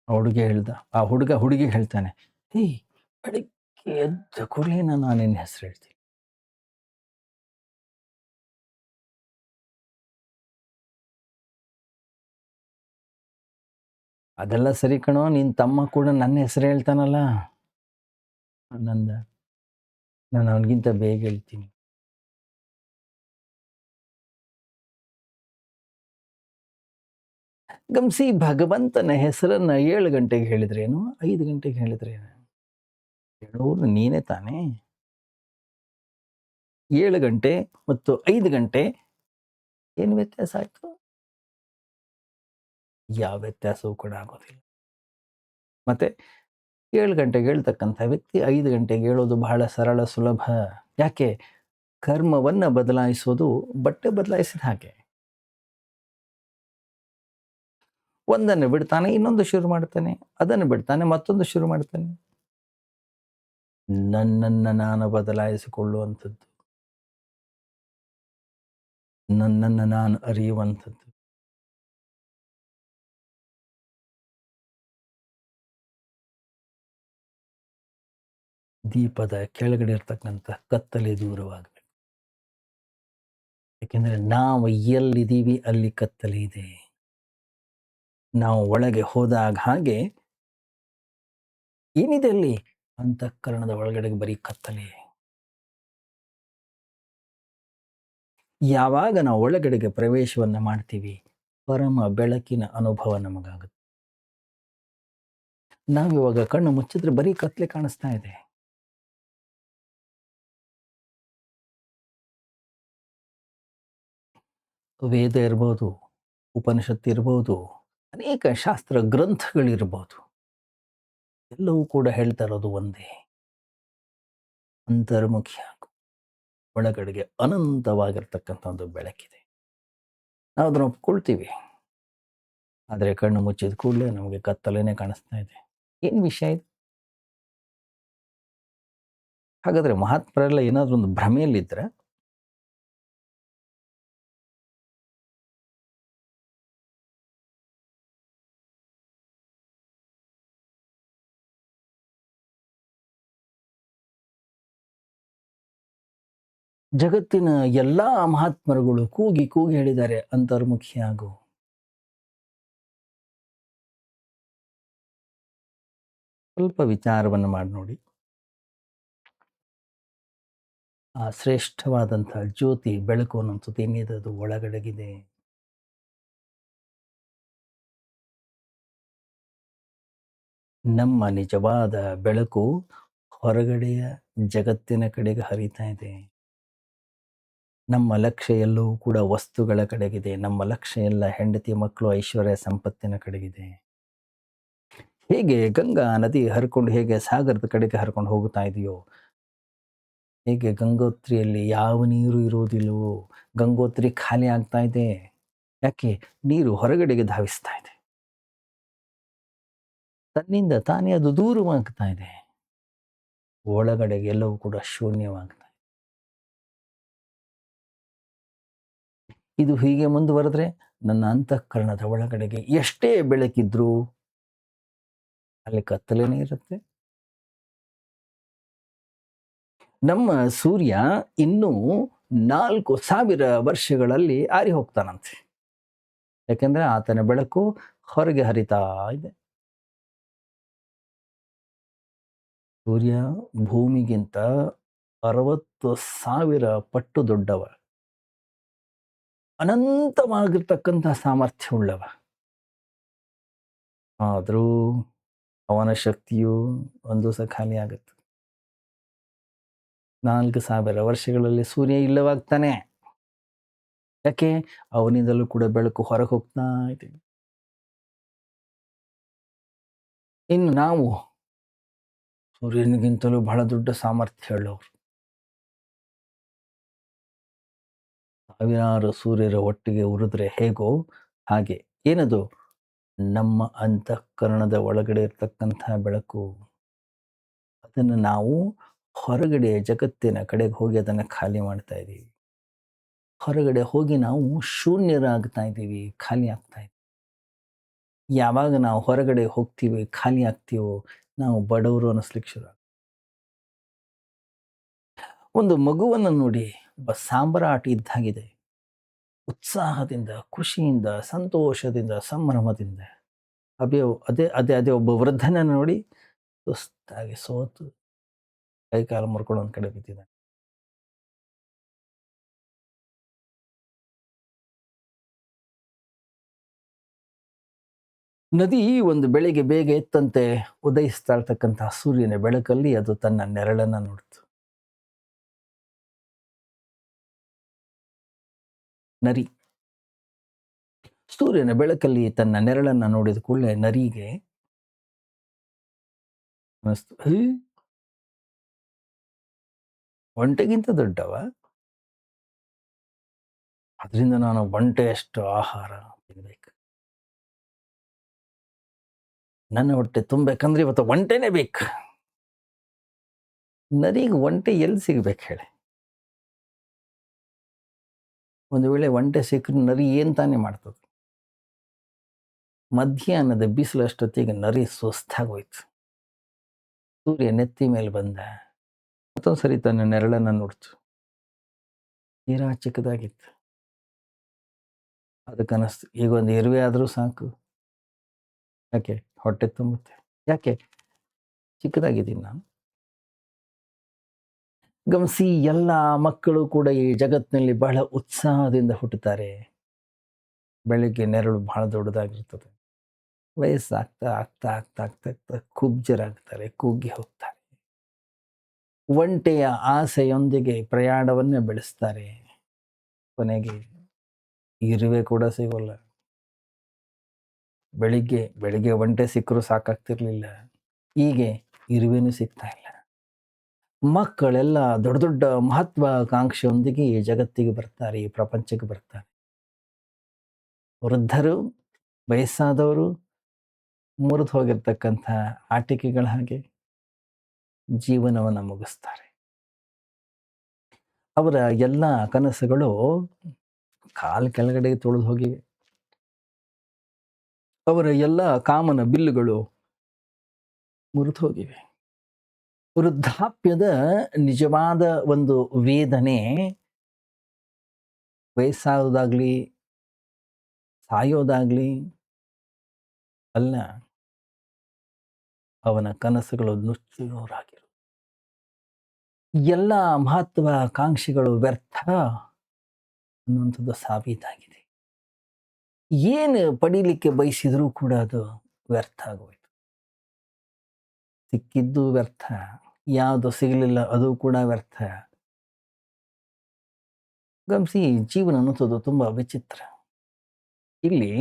ಆ ಹುಡುಗಿಗೆ ಹೇಳ್ತಾನೆ, ಬೆಳಿಗ್ಗೆ ಎದ್ದ ಕೂಡಲೇ ನಾನು ನಿನ್ನ ಹೆಸರು ಹೇಳ್ತೀನಿ. ಅದೆಲ್ಲ ಸರಿ ಕಣೋ, ನಿನ್ ತಮ್ಮ ಕೂಡ ನನ್ನ ಹೆಸರು ಹೇಳ್ತಾನಲ್ಲ. ನಂದ, ನಾನು ಅವನಿಗಿಂತ ಬೇಗ ಹೇಳ್ತೀನಿ. ಗಮನಿಸಿ, ಭಗವಂತನ ಹೆಸರನ್ನ 7 ಗಂಟೆಗೆ ಹೇಳಿದ್ರೇನು, 5 ಗಂಟೆಗೆ ಹೇಳಿದ್ರೇನು? ಹೇಳೋನು ನೀನೇ ತಾನೇ. 7 ಗಂಟೆ ಮತ್ತು 5 ಗಂಟೆ ಏನು ವ್ಯತ್ಯಾಸ ಆಯ್ತು? ಯಾವ ವ್ಯತ್ಯಾಸವೂ ಕೂಡ ಆಗೋದಿಲ್ಲ. ಮತ್ತೆ 7 ಗಂಟೆಗೆ ಹೇಳ್ತಕ್ಕಂಥ ವ್ಯಕ್ತಿ 5 ಗಂಟೆಗೆ ಹೇಳೋದು ಬಹಳ ಸರಳ, ಸುಲಭ. ಯಾಕೆ? ಕರ್ಮವನ್ನ ಬದಲಾಯಿಸೋದು ಬಟ್ಟೆ ಬದಲಾಯಿಸಿದ ಹಾಗೆ. ಒಂದನ್ನು ಬಿಡ್ತಾನೆ, ಇನ್ನೊಂದು ಶುರು ಮಾಡ್ತಾನೆ. ಅದನ್ನು ಬಿಡ್ತಾನೆ, ಮತ್ತೊಂದು ಶುರು ಮಾಡ್ತಾನೆ. ನನ್ನನ್ನು ನಾನು ಬದಲಾಯಿಸಿಕೊಳ್ಳುವಂಥದ್ದು, ನನ್ನನ್ನು ನಾನು ಅರಿಯುವಂಥದ್ದು. ದೀಪದ ಕೆಳಗಡೆ ಇರ್ತಕ್ಕಂಥ ಕತ್ತಲೆ ದೂರವಾಗಬೇಕು. ಯಾಕೆಂದರೆ ನಾವು ಎಲ್ಲಿದ್ದೀವಿ ಅಲ್ಲಿ ಕತ್ತಲೆ ಇದೆ. ನಾವು ಒಳಗೆ ಹೋದಾಗ ಹಾಗೆ ಏನಿದೆ ಅಲ್ಲಿ? ಅಂತಃಕರಣದ ಒಳಗಡೆಗೆ ಬರೀ ಕತ್ತಲೆ. ಯಾವಾಗ ನಾವು ಒಳಗಡೆಗೆ ಪ್ರವೇಶವನ್ನ ಮಾಡ್ತೀವಿ, ಪರಮ ಬೆಳಕಿನ ಅನುಭವ ನಮಗಾಗುತ್ತೆ. ನಾವಿವಾಗ ಕಣ್ಣು ಮುಚ್ಚಿದ್ರೆ ಬರೀ ಕತ್ತಲೆ ಕಾಣಿಸ್ತಾ ಇದೆ. ವೇದ ಇರ್ಬೋದು, ಉಪನಿಷತ್ತು ಇರ್ಬೋದು, ಅನೇಕ ಶಾಸ್ತ್ರ ಗ್ರಂಥಗಳಿರ್ಬೋದು, ಎಲ್ಲವೂ ಕೂಡ ಹೇಳ್ತಾ ಇರೋದು ಒಂದೇ. ಅಂತರ್ಮುಖಿ ಆಗು. ಒಳಗಡೆಗೆ ಅನಂತವಾಗಿರ್ತಕ್ಕಂಥ ಒಂದು ಬೆಳಕಿದೆ. ನಾವು ಅದನ್ನು ಒಪ್ಕೊಳ್ತೀವಿ. ಆದರೆ ಕಣ್ಣು ಮುಚ್ಚಿದ ಕೂಡಲೇ ನಮಗೆ ಕತ್ತಲೇನೆ ಕಾಣಿಸ್ತಾ ಇದೆ. ಏನು ವಿಷಯ ಇದು? ಹಾಗಾದ್ರೆ ಮಹಾತ್ಮರೆಲ್ಲ ಏನಾದರೂ ಒಂದು ಭ್ರಮೆಯಲ್ಲಿದ್ದರೆ, ಜಗತ್ತಿನ ಎಲ್ಲ ಮಹಾತ್ಮರುಗಳು ಕೂಗಿ ಕೂಗಿ ಹೇಳಿದ್ದಾರೆ, ಅಂತರ್ಮುಖಿಯಾಗು. ಸ್ವಲ್ಪ ವಿಚಾರವನ್ನು ಮಾಡಿ ನೋಡಿ. ಆ ಶ್ರೇಷ್ಠವಾದಂಥ ಜ್ಯೋತಿ ಬೆಳಕು ಅನ್ನೋಂಥದ್ದು ಏನಿದೆ ಅದು ಒಳಗಡೆಗಿದೆ. ನಮ್ಮ ನಿಜವಾದ ಬೆಳಕು ಹೊರಗಡೆಯ ಜಗತ್ತಿನ ಕಡೆಗೆ ಹರಿತಾ ಇದೆ. ನಮ್ಮ ಲಕ್ಷ್ಯ ಎಲ್ಲವೂ ಕೂಡ ವಸ್ತುಗಳ ಕಡೆಗಿದೆ. ನಮ್ಮ ಲಕ್ಷ್ಯ ಎಲ್ಲ ಹೆಂಡತಿ ಮಕ್ಕಳು ಐಶ್ವರ್ಯ ಸಂಪತ್ತಿನ ಕಡೆಗಿದೆ. ಹೇಗೆ ಗಂಗಾ ನದಿ ಹರ್ಕೊಂಡು ಹೇಗೆ ಸಾಗರದ ಕಡೆಗೆ ಹರ್ಕೊಂಡು ಹೋಗುತ್ತಾ ಇದೆಯೋ, ಹೇಗೆ ಗಂಗೋತ್ರಿಯಲ್ಲಿ ಯಾವ ನೀರು ಇರುವುದಿಲ್ಲವೋ, ಗಂಗೋತ್ರಿ ಖಾಲಿ ಆಗ್ತಾ ಇದೆ. ಯಾಕೆ? ನೀರು ಹೊರಗಡೆಗೆ ಧಾವಿಸ್ತಾ ಇದೆ. ತನ್ನಿಂದ ತಾನೇ ಅದು ದೂರವಾಗ್ತಾ ಇದೆ. ಒಳಗಡೆಗೆ ಎಲ್ಲವೂ ಕೂಡ ಶೂನ್ಯವಾಗ್ತಾ ಇದೆ. ಇದು ಹೀಗೆ ಮುಂದುವರೆದ್ರೆ ನನ್ನ ಅಂತಃಕರಣದ ಒಳಗಡೆಗೆ ಎಷ್ಟೇ ಬೆಳಕಿದ್ರೂ ಅಲ್ಲಿ ಕತ್ತಲೇನೇ ಇರುತ್ತೆ. ನಮ್ಮ ಸೂರ್ಯ ಇನ್ನೂ 4,000 ವರ್ಷಗಳಲ್ಲಿ ಆರಿ ಹೋಗ್ತಾನಂತೆ. ಯಾಕೆಂದ್ರೆ ಆತನ ಬೆಳಕು ಹೊರಗೆ ಹರಿತಾ ಇದೆ. ಸೂರ್ಯ ಭೂಮಿಗಿಂತ 60,000 ಪಟ್ಟು ದೊಡ್ಡವ, ಅನಂತವಾಗಿರ್ತಕ್ಕಂಥ ಸಾಮರ್ಥ್ಯ ಉಳ್ಳವ. ಆದರೂ ಅವನ ಶಕ್ತಿಯು ಒಂದು ದಿವಸ ಖಾಲಿ ಆಗುತ್ತೆ. 4,000 ವರ್ಷಗಳಲ್ಲಿ ಸೂರ್ಯ ಇಲ್ಲವಾಗ್ತಾನೆ. ಯಾಕೆ? ಅವನಿಂದಲೂ ಕೂಡ ಬೆಳಕು ಹೊರಗೆ ಹೋಗ್ತಾ ಇದೆ. ಇನ್ನು ನಾವು ಸೂರ್ಯನಿಗಿಂತಲೂ ಬಹಳ ದೊಡ್ಡ ಸಾಮರ್ಥ್ಯ ಉಳ್ಳವರು. ಸಾವಿರಾರು ಸೂರ್ಯರ ಒಟ್ಟಿಗೆ ಉರಿದ್ರೆ ಹೇಗೋ ಹಾಗೆ. ಏನದು? ನಮ್ಮ ಅಂತಃಕರಣದ ಒಳಗಡೆ ಇರ್ತಕ್ಕಂತಹ ಬೆಳಕು. ಅದನ್ನು ನಾವು ಹೊರಗಡೆ ಜಗತ್ತಿನ ಕಡೆಗೆ ಹೋಗಿ ಅದನ್ನು ಖಾಲಿ ಮಾಡ್ತಾ ಇದ್ದೀವಿ. ಹೊರಗಡೆ ಹೋಗಿ ನಾವು ಶೂನ್ಯರಾಗ್ತಾ ಇದ್ದೀವಿ, ಖಾಲಿ ಆಗ್ತಾ ಇದ್ದೀವಿ. ಯಾವಾಗ ನಾವು ಹೊರಗಡೆ ಹೋಗ್ತೀವಿ, ಖಾಲಿ ಆಗ್ತೀವೋ, ನಾವು ಬಡವರು ಅನ್ನಿಸ್ಲಿಕ್ಕೆ ಶುರು. ಒಂದು ಮಗುವನ್ನು ನೋಡಿ, ಒಬ್ಬ ಸಾಮ್ರಾಟ ಇದ್ದಾಗಿದೆ. ಉತ್ಸಾಹದಿಂದ, ಖುಷಿಯಿಂದ, ಸಂತೋಷದಿಂದ, ಸಂಭ್ರಮದಿಂದ. ಅದೇ ಒಬ್ಬ ವೃದ್ಧನನ್ನು ನೋಡಿ ಸುಸ್ತಾಗಿ ಸೋತು ಕೈಕಾಲು ಮುರ್ಕೊಂಡು ಒಂದು ಕಡೆ ಬಿದ್ದಿದ್ದಾನೆ. ನದಿ ಒಂದು ಬೆಳಿಗ್ಗೆ ಬೇಗ ಎತ್ತಂತೆ ಉದಯಿಸ್ತಾ ಇರ್ತಕ್ಕಂತಹ ಸೂರ್ಯನ ಬೆಳಕಲ್ಲಿ ಅದು ತನ್ನ ನೆರಳನ್ನು ನೋಡ್ತು. ನರಿ ಸೂರ್ಯನ ಬೆಳಕಲ್ಲಿ ತನ್ನ ನೆರಳನ್ನು ನೋಡಿದ ಕೂಡಲೇ ನರಿಗೆ ಅನಿಸ್ತು, ಒಂಟೆಗಿಂತ ದೊಡ್ಡವ, ಅದರಿಂದ ನಾನು ಒಂಟೆಯಷ್ಟು ಆಹಾರ ತಿನ್ಬೇಕು. ನನ್ನ ಹೊಟ್ಟೆ ತುಂಬಬೇಕಂದ್ರೆ ಇವತ್ತು ಒಂಟೆನೇ ಬೇಕು. ನರಿಗೆ ಒಂಟೆ ಎಲ್ಲಿ ಸಿಗ್ಬೇಕು ಹೇಳಿ? ಒಂದು ವೇಳೆ ಒಂಟೆ ಸಿಕ್ಕರೆ ನರಿ ಏನು ತಾನೇ ಮಾಡ್ತದೆ? ಮಧ್ಯಾಹ್ನದ ಬಿಸಿಲಷ್ಟೊತ್ತಿಗೆ ನರಿ ಸುಸ್ತಾಗೋಯ್ತು. ಸೂರ್ಯ ನೆತ್ತಿ ಮೇಲೆ ಬಂದ. ಮತ್ತೊಂದು ಸರಿ ತನ್ನ ನೆರಳನ್ನು ನೋಡ್ತು. ತೀರಾ ಚಿಕ್ಕದಾಗಿತ್ತು. ಅದಕ್ಕನ್ನಿಸ್ತು, ಈಗ ಒಂದು ಇರುವೆ ಆದರೂ ಸಾಕು. ಯಾಕೆ? ಹೊಟ್ಟೆ ತುಂಬುತ್ತೆ. ಯಾಕೆ? ಚಿಕ್ಕದಾಗಿದ್ದೀನಿ ನಾನು. ಗಮನಿಸಿ, ಎಲ್ಲ ಮಕ್ಕಳು ಕೂಡ ಈ ಜಗತ್ತಿನಲ್ಲಿ ಬಹಳ ಉತ್ಸಾಹದಿಂದ ಹುಟ್ಟುತ್ತಾರೆ. ಬೆಳಿಗ್ಗೆ ನೆರಳು ಬಹಳ ದೊಡ್ಡದಾಗಿರ್ತದೆ. ವಯಸ್ಸಾಗ್ತಾ ಆಗ್ತಾ ಆಗ್ತಾ ಆಗ್ತಾ ಆಗ್ತಾ ಕುಬ್ಜರಾಗ್ತಾರೆ, ಕುಗ್ಗಿ ಹೋಗ್ತಾರೆ. ಒಂಟೆಯ ಆಸೆಯೊಂದಿಗೆ ಪ್ರಯಾಣವನ್ನೇ ಬೆಳೆಸ್ತಾರೆ. ಕೊನೆಗೆ ಇರುವೆ ಕೂಡ ಸಿಗೋಲ್ಲ. ಬೆಳಿಗ್ಗೆ ಒಂಟೆ ಸಿಕ್ಕರೂ ಸಾಕಾಗ್ತಿರ್ಲಿಲ್ಲ. ಹೀಗೆ ಇರುವೆನೂ ಸಿಗ್ತಾ ಇಲ್ಲ. ಮಕ್ಕಳೆಲ್ಲ ದೊಡ್ಡ ದೊಡ್ಡ ಮಹತ್ವಾಕಾಂಕ್ಷೆಯೊಂದಿಗೆ ಈ ಜಗತ್ತಿಗೆ ಬರ್ತಾರೆ, ಈ ಪ್ರಪಂಚಕ್ಕೆ ಬರ್ತಾರೆ. ವೃದ್ಧರು, ವಯಸ್ಸಾದವರು, ಮುರಿದು ಹೋಗಿರ್ತಕ್ಕಂಥ ಆಟಿಕೆಗಳ ಹಾಗೆ ಜೀವನವನ್ನು ಮುಗಿಸ್ತಾರೆ. ಅವರ ಎಲ್ಲ ಕನಸುಗಳು ಕಾಲು ಕೆಳಗಡೆ ತುಳಿದು ಹೋಗಿವೆ. ಅವರ ಎಲ್ಲ ಕಾಮನ ಬಿಲ್ಲುಗಳು ಮುರಿದು ಹೋಗಿವೆ. ವೃದ್ಧಾಪ್ಯದ ನಿಜವಾದ ಒಂದು ವೇದನೆ ವಯಸ್ಸಾಗೋದಾಗ್ಲಿ, ಸಾಯೋದಾಗ್ಲಿ ಅಲ್ಲ, ಅವನ ಕನಸುಗಳು ನುಚ್ಚು ನೂರಾಗಿರು. ಎಲ್ಲ ಮಹತ್ವಾಕಾಂಕ್ಷೆಗಳು ವ್ಯರ್ಥ ಅನ್ನುವಂಥದ್ದು ಸಾಬೀತಾಗಿದೆ. ಏನು ಪಡೀಲಿಕ್ಕೆ ಬಯಸಿದರೂ ಕೂಡ ಅದು ವ್ಯರ್ಥ ಆಗೋಯ್ತು. ಸಿಕ್ಕಿದ್ದು ವ್ಯರ್ಥ, ಯಾವುದು ಸಿಗಲಿಲ್ಲ ಅದು ಕೂಡ ವ್ಯರ್ಥ. ಗಮನಿಸಿ, ಜೀವನ ಅನ್ನೋದು ತುಂಬ ವಿಚಿತ್ರ. ಇಲ್ಲಿ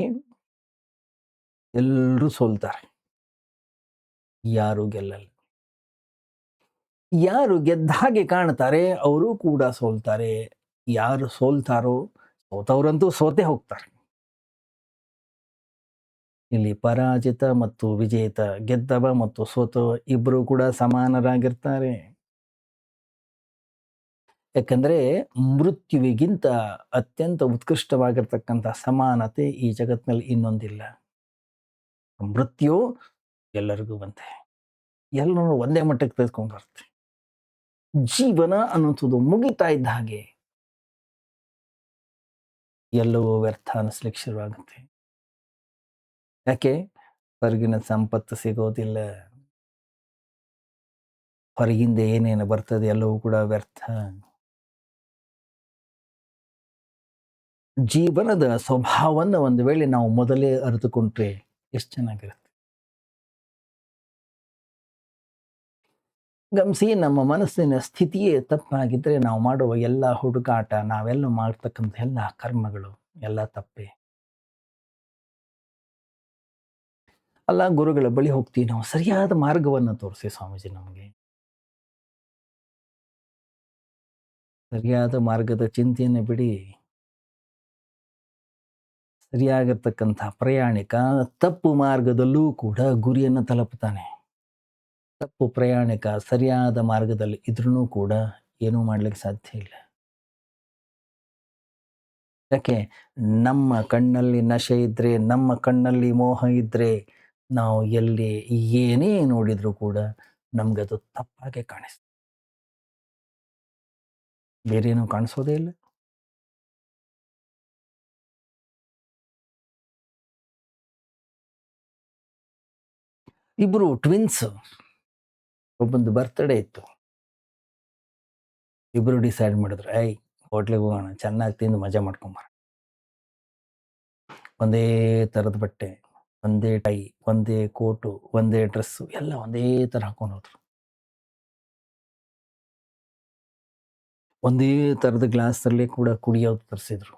ಎಲ್ಲರೂ ಸೋಲ್ತಾರೆ, ಯಾರು ಗೆಲ್ಲಲ್ಲ. ಯಾರು ಗೆದ್ದ ಹಾಗೆ ಕಾಣ್ತಾರೆ ಅವರು ಕೂಡ ಸೋಲ್ತಾರೆ. ಯಾರು ಸೋಲ್ತಾರೋ, ಸೋತವರಂತೂ ಸೋತೆ ಹೋಗ್ತಾರೆ. ಇಲ್ಲಿ ಪರಾಜಿತ ಮತ್ತು ವಿಜೇತ, ಗೆದ್ದವ ಮತ್ತು ಸೋತವ ಇಬ್ಬರು ಕೂಡ ಸಮಾನರಾಗಿರ್ತಾರೆ. ಯಾಕಂದ್ರೆ ಮೃತ್ಯುವಿಗಿಂತ ಅತ್ಯಂತ ಉತ್ಕೃಷ್ಟವಾಗಿರ್ತಕ್ಕಂಥ ಸಮಾನತೆ ಈ ಜಗತ್ತಿನಲ್ಲಿ ಇನ್ನೊಂದಿಲ್ಲ. ಮೃತ್ಯು ಎಲ್ಲರಿಗೂ ಬಂತೆ, ಎಲ್ಲರೂ ಒಂದೇ ಮಟ್ಟಕ್ಕೆ ತೆಗೆದುಕೊಂಡು ಬರುತ್ತೆ. ಜೀವನ ಅನ್ನುವಂಥದ್ದು ಮುಗಿತಾ ಇದ್ದ ಹಾಗೆ ಎಲ್ಲವೂ ವ್ಯರ್ಥ ಅನ್ನಿಸ್ಲಿಕ್ಕೆ ಶುರುವಾಗುತ್ತೆ. ಯಾಕೆ? ಹೊರಗಿನ ಸಂಪತ್ತು ಸಿಗೋದಿಲ್ಲ, ಹೊರಗಿಂದ ಏನೇನು ಬರ್ತದೆ ಎಲ್ಲವೂ ಕೂಡ ವ್ಯರ್ಥ. ಜೀವನದ ಸ್ವಭಾವವನ್ನು ಒಂದು ವೇಳೆ ನಾವು ಮೊದಲೇ ಅರಿತುಕೊಂಡ್ರೆ ಎಷ್ಟು ಚೆನ್ನಾಗಿರುತ್ತೆ. ಗಮನಿಸಿ, ನಮ್ಮ ಮನಸ್ಸಿನ ಸ್ಥಿತಿಯೇ ತಪ್ಪಾಗಿದ್ದರೆ ನಾವು ಮಾಡುವ ಎಲ್ಲ ಹುಡುಕಾಟ, ನಾವೆಲ್ಲ ಮಾಡ್ತಕ್ಕಂಥ ಎಲ್ಲ ಕರ್ಮಗಳು ಎಲ್ಲ ತಪ್ಪೇ. ಅಲ್ಲ, ಗುರುಗಳ ಬಳಿ ಹೋಗ್ತೀವಿ ನಾವು, ಸರಿಯಾದ ಮಾರ್ಗವನ್ನು ತೋರಿಸಿ ಸ್ವಾಮೀಜಿ, ನಮಗೆ ಸರಿಯಾದ ಮಾರ್ಗದ ಚಿಂತೆಯನ್ನು ಬಿಡಿ. ಸರಿಯಾಗಿರ್ತಕ್ಕಂಥ ಪ್ರಯಾಣಿಕ ತಪ್ಪು ಮಾರ್ಗದಲ್ಲೂ ಕೂಡ ಗುರಿಯನ್ನು ತಲುಪುತ್ತಾನೆ. ತಪ್ಪು ಪ್ರಯಾಣಿಕ ಸರಿಯಾದ ಮಾರ್ಗದಲ್ಲಿ ಇದ್ರೂ ಕೂಡ ಏನೂ ಮಾಡ್ಲಿಕ್ಕೆ ಸಾಧ್ಯ ಇಲ್ಲ. ಯಾಕೆ? ನಮ್ಮ ಕಣ್ಣಲ್ಲಿ ನಶೆ ಇದ್ರೆ, ನಮ್ಮ ಕಣ್ಣಲ್ಲಿ ಮೋಹ ಇದ್ರೆ, ನಾವು ಎಲ್ಲಿ ಏನೇ ನೋಡಿದ್ರು ಕೂಡ ನಮ್ಗೆ ಅದು ತಪ್ಪಾಗೆ ಕಾಣಿಸ್ತದೆ, ಬೇರೇನೂ ಕಾಣಿಸೋದೇ ಇಲ್ಲ. ಇಬ್ರು ಟ್ವಿನ್ಸ್, ಒಬ್ಬಂದು ಬರ್ತ್ಡೇ ಇತ್ತು. ಇಬ್ರು ಡಿಸೈಡ್ ಮಾಡಿದ್ರು, ಹೋಟ್ಲಿಗೆ ಹೋಗೋಣ, ಚೆನ್ನಾಗಿ ತಿಂದು ಮಜಾ ಮಾಡ್ಕೊಂಬರ. ಒಂದೇ ಥರದ ಬಟ್ಟೆ, ಒಂದೇ ಟೈ, ಒಂದೇ ಕೋಟು, ಒಂದೇ ಡ್ರೆಸ್ಸು, ಎಲ್ಲ ಒಂದೇ ಥರ ಹಾಕೊಂಡು ಹೋದ್ರು. ಒಂದೇ ಥರದ ಗ್ಲಾಸಲ್ಲಿ ಕೂಡ ಕುಡಿಯೋದು ತರಿಸಿದ್ರು.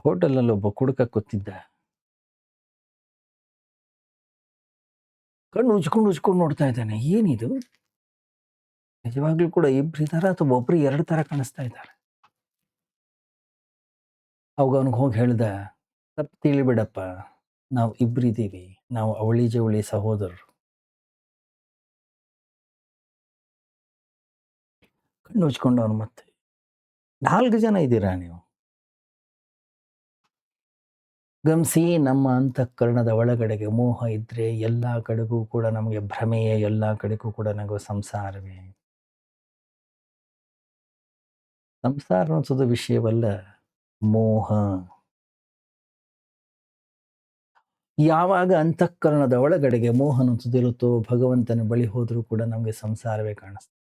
ಹೋಟೆಲಲ್ಲಿ ಒಬ್ಬ ಕುಡುಕ ಕೂತಿದ್ದ. ಕಣ್ಣು ಉಜ್ಕೊಂಡು ನೋಡ್ತಾ ಇದ್ದಾನೆ, ಏನಿದು ನಿಜವಾಗ್ಲೂ ಕೂಡ ಇಬ್ರಿದಾರ ಅಥವಾ ಒಬ್ರು 2 ಥರ ಕಾಣಿಸ್ತಾ ಇದ್ದಾರೆ. ಅವಾಗ ಅವ್ನಿಗೆ ಹೋಗಿ ಹೇಳ್ದ, "ತಪ್ಪು ತಿಳಿಬೇಡಪ್ಪ, ನಾವು ಇಬ್ರಿದ್ದೀವಿ. ನಾವು ಅವಳಿ ಜವಳಿ ಸಹೋದರರು." ಕಣ್ಣು ಮುಚ್ಕೊಂಡು ಅವನು ಮತ್ತೆ, "4 ಜನ ಇದ್ದೀರಾ ನೀವು?" ಗಮನಿಸಿ, ನಮ್ಮ ಅಂತಃಕರಣದ ಒಳಗಡೆಗೆ ಮೋಹ ಇದ್ರೆ ಎಲ್ಲ ಕಡೆಗೂ ಕೂಡ ನಮಗೆ ಭ್ರಮೆಯೇ, ಎಲ್ಲ ಕಡೆಗೂ ಕೂಡ ನಮಗೆ ಸಂಸಾರವೇ. ಸಂಸಾರ ಅನ್ನಿಸೋದು ವಿಷಯವಲ್ಲ, ಮೋಹ. ಯಾವಾಗ ಅಂತಃಕರಣದ ಒಳಗಡೆಗೆ ಮೋಹ ಅನ್ನಿಸೋದಿರುತ್ತೋ ಭಗವಂತನ ಬಳಿ ಹೋದರೂ ಕೂಡ ನಮಗೆ ಸಂಸಾರವೇ ಕಾಣಿಸ್ತದೆ.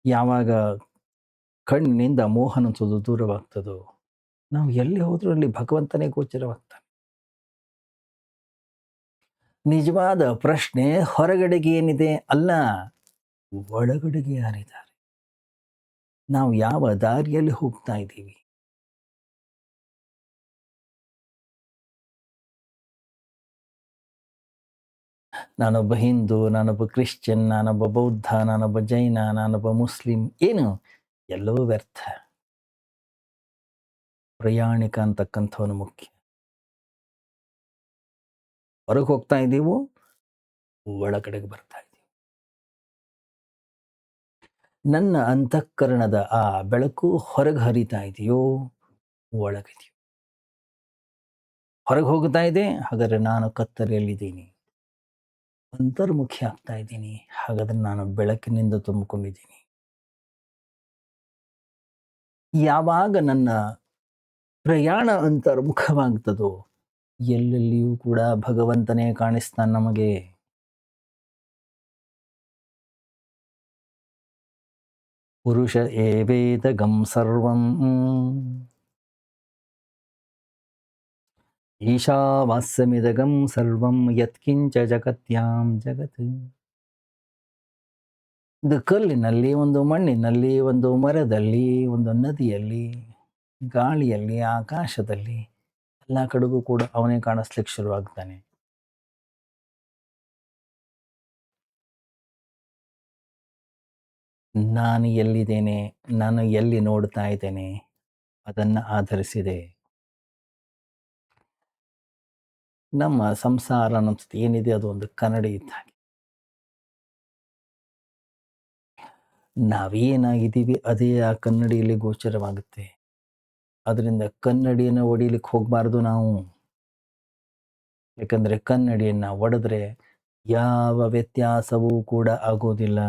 ಯಾವಾಗ ಕಣ್ಣಿನಿಂದ ಮೋಹ ಅನ್ನಿಸೋದು ದೂರವಾಗ್ತದೋ ನಾವು ಎಲ್ಲಿ ಹೋದರೂ ಅಲ್ಲಿ ಭಗವಂತನೇ ಗೋಚರವಾಗ್ತಾನೆ. ನಿಜವಾದ ಪ್ರಶ್ನೆ ಹೊರಗಡೆಗೆ ಏನಿದೆ ಅಲ್ಲ, ಒಳಗಡೆಗೆ ಯಾರಿದ್ದಾರೆ, ನಾವು ಯಾವ ದಾರಿಯಲ್ಲಿ ಹೋಗ್ತಾ ಇದ್ದೀವಿ. ನಾನೊಬ್ಬ ಹಿಂದೂ, ನಾನೊಬ್ಬ ಕ್ರಿಶ್ಚಿಯನ್, ನಾನೊಬ್ಬ ಬೌದ್ಧ, ನಾನೊಬ್ಬ ಜೈನ, ನಾನೊಬ್ಬ ಮುಸ್ಲಿಂ, ಏನು ಎಲ್ಲವೂ ವ್ಯರ್ಥ. ಪ್ರಯಾಣಿಕ ಅಂತಕ್ಕಂಥವನು ಮುಖ್ಯ. ಹೊರಗೆ ಹೋಗ್ತಾ ಇದ್ದೀವೋ ಒಳಗಡೆಗೆ ಬರ್ತಾ ಇದ್ದೀವಿ. ನನ್ನ ಅಂತಃಕರಣದ ಆ ಬೆಳಕು ಹೊರಗೆ ಹರಿತಾ ಇದೆಯೋ ಒಳಗಿದೆಯೋ. ಹೊರಗೆ ಹೋಗ್ತಾ ಇದೆ, ಹಾಗಾದ್ರೆ ನಾನು ಕತ್ತಲೆಯಲ್ಲಿದ್ದೀನಿ. ಅಂತರ್ಮುಖಿ ಆಗ್ತಾ ಇದ್ದೀನಿ, ಹಾಗಾದ್ರೆ ನಾನು ಬೆಳಕಿನಿಂದ ತುಂಬಿಕೊಂಡಿದ್ದೀನಿ. ಯಾವಾಗ ನನ್ನ ಪ್ರಯಾಣ ಅಂತರ್ಮುಖವಾಗ್ತದೋ ಎಲ್ಲೆಲ್ಲಿಯೂ ಕೂಡ ಭಗವಂತನೇ ಕಾಣಿಸ್ತಾನೆ ನಮಗೆ. ಪುರುಷ ಏವೇದಗಂ ಸರ್ವಂ ಈಶಾವಾಸ್ಯಮಿದಗಂ ಸರ್ವಂ ಯತ್ಕಿಂಚ ಜಗತ್ಯಾಂ ಜಗತ್. ಒಂದು ಕಲ್ಲಿನಲ್ಲಿ, ಒಂದು ಮಣ್ಣಿನಲ್ಲಿ, ಒಂದು ಮರದಲ್ಲಿ, ಒಂದು ನದಿಯಲ್ಲಿ, ಗಾಳಿಯಲ್ಲಿ, ಆಕಾಶದಲ್ಲಿ, ಎಲ್ಲ ಕಡೆಗೂ ಕೂಡ ಅವನೇ ಕಾಣಿಸ್ಲಿಕ್ಕೆ ಶುರುವಾಗ್ತಾನೆ. ನಾನು ಎಲ್ಲಿದ್ದೇನೆ, ನಾನು ಎಲ್ಲಿ ನೋಡ್ತಾ ಇದ್ದೇನೆ, ಅದನ್ನು ಆಧರಿಸಿದೆ ನಮ್ಮ ಸಂಸಾರ ಅನ್ನೋದು ಏನಿದೆ. ಅದು ಒಂದು ಕನ್ನಡಿ ಇದ್ದ ಹಾಗೆ. ನಾವೇನಾಗಿದ್ದೀವಿ ಅದೇ ಆ ಕನ್ನಡಿಯಲ್ಲಿ ಗೋಚರವಾಗುತ್ತೆ. ಅದರಿಂದ ಕನ್ನಡಿಯನ್ನು ಒಡಿಲಿಕ್ಕೆ ಹೋಗಬಾರ್ದು ನಾವು. ಯಾಕಂದರೆ ಕನ್ನಡಿಯನ್ನು ಒಡೆದ್ರೆ ಯಾವ ವ್ಯತ್ಯಾಸವೂ ಕೂಡ ಆಗೋದಿಲ್ಲ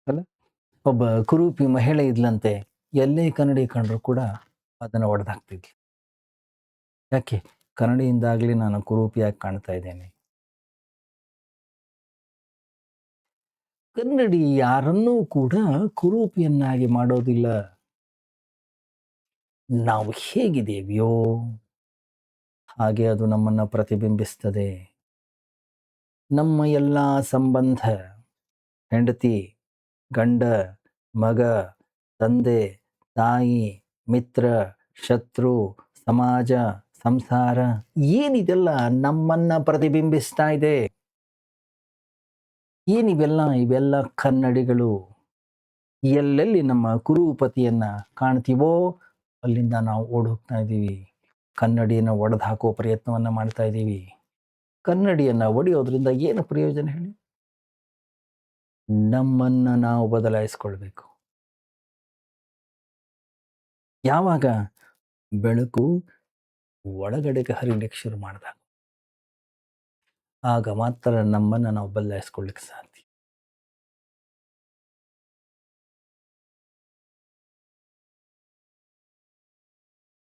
ಅಲ್ಲ. ಒಬ್ಬ ಕುರೂಪಿ ಮಹಿಳೆ ಇದ್ಲಂತೆ, ಎಲ್ಲೇ ಕನ್ನಡಿ ಕಂಡ್ರು ಕೂಡ ಅದನ್ನು ಒಡೆದಾಕ್ತಿದ್ಲು. ಯಾಕೆ? ಕನ್ನಡಿಯಿಂದಾಗಲಿ ನಾನು ಕುರೂಪಿಯಾಗಿ ಕಾಣ್ತಾ ಇದ್ದೇನೆ. ಕನ್ನಡಿ ಯಾರನ್ನೂ ಕೂಡ ಕುರೂಪಿಯನ್ನಾಗಿ ಮಾಡೋದಿಲ್ಲ. ನಾವು ಹೇಗಿದ್ದೇವೆಯೋ ಹಾಗೆ ಅದು ನಮ್ಮನ್ನು ಪ್ರತಿಬಿಂಬಿಸ್ತದೆ. ನಮ್ಮ ಎಲ್ಲ ಸಂಬಂಧ, ಹೆಂಡತಿ, ಗಂಡ, ಮಗ, ತಂದೆ, ತಾಯಿ, ಮಿತ್ರ, ಶತ್ರು, ಸಮಾಜ, ಸಂಸಾರ, ಏನಿದೆಲ್ಲ ನಮ್ಮನ್ನ ಪ್ರತಿಬಿಂಬಿಸ್ತಾ ಇದೆ. ಇವೆಲ್ಲ ಕನ್ನಡಿಗಳು. ಎಲ್ಲೆಲ್ಲಿ ನಮ್ಮ ಕುರೂಪತಿಯನ್ನ ಕಾಣ್ತೀವೋ ಅಲ್ಲಿಂದ ನಾವು ಓಡ್ ಹೋಗ್ತಾ ಇದ್ದೀವಿ. ಕನ್ನಡಿಯನ್ನು ಒಡೆದು ಹಾಕೋ ಪ್ರಯತ್ನವನ್ನ ಮಾಡ್ತಾ ಇದ್ದೀವಿ. ಕನ್ನಡಿಯನ್ನ ಒಡೆಯೋದ್ರಿಂದ ಏನು ಪ್ರಯೋಜನ ಹೇಳಿ? ನಮ್ಮನ್ನ ನಾವು ಬದಲಾಯಿಸ್ಕೊಳ್ಬೇಕು. ಯಾವಾಗ ಬೆಳಕು ಒಳಗಡೆಗೆ ಹರಿಲಿಕ್ಕೆ ಶುರು ಮಾಡಿದಾಗ ಆಗ ಮಾತ್ರ ನಮ್ಮನ್ನು ನಾವು ಬದಲಾಯಿಸ್ಕೊಳ್ಳಿಕ್ಕೆ ಸಾಧ್ಯ.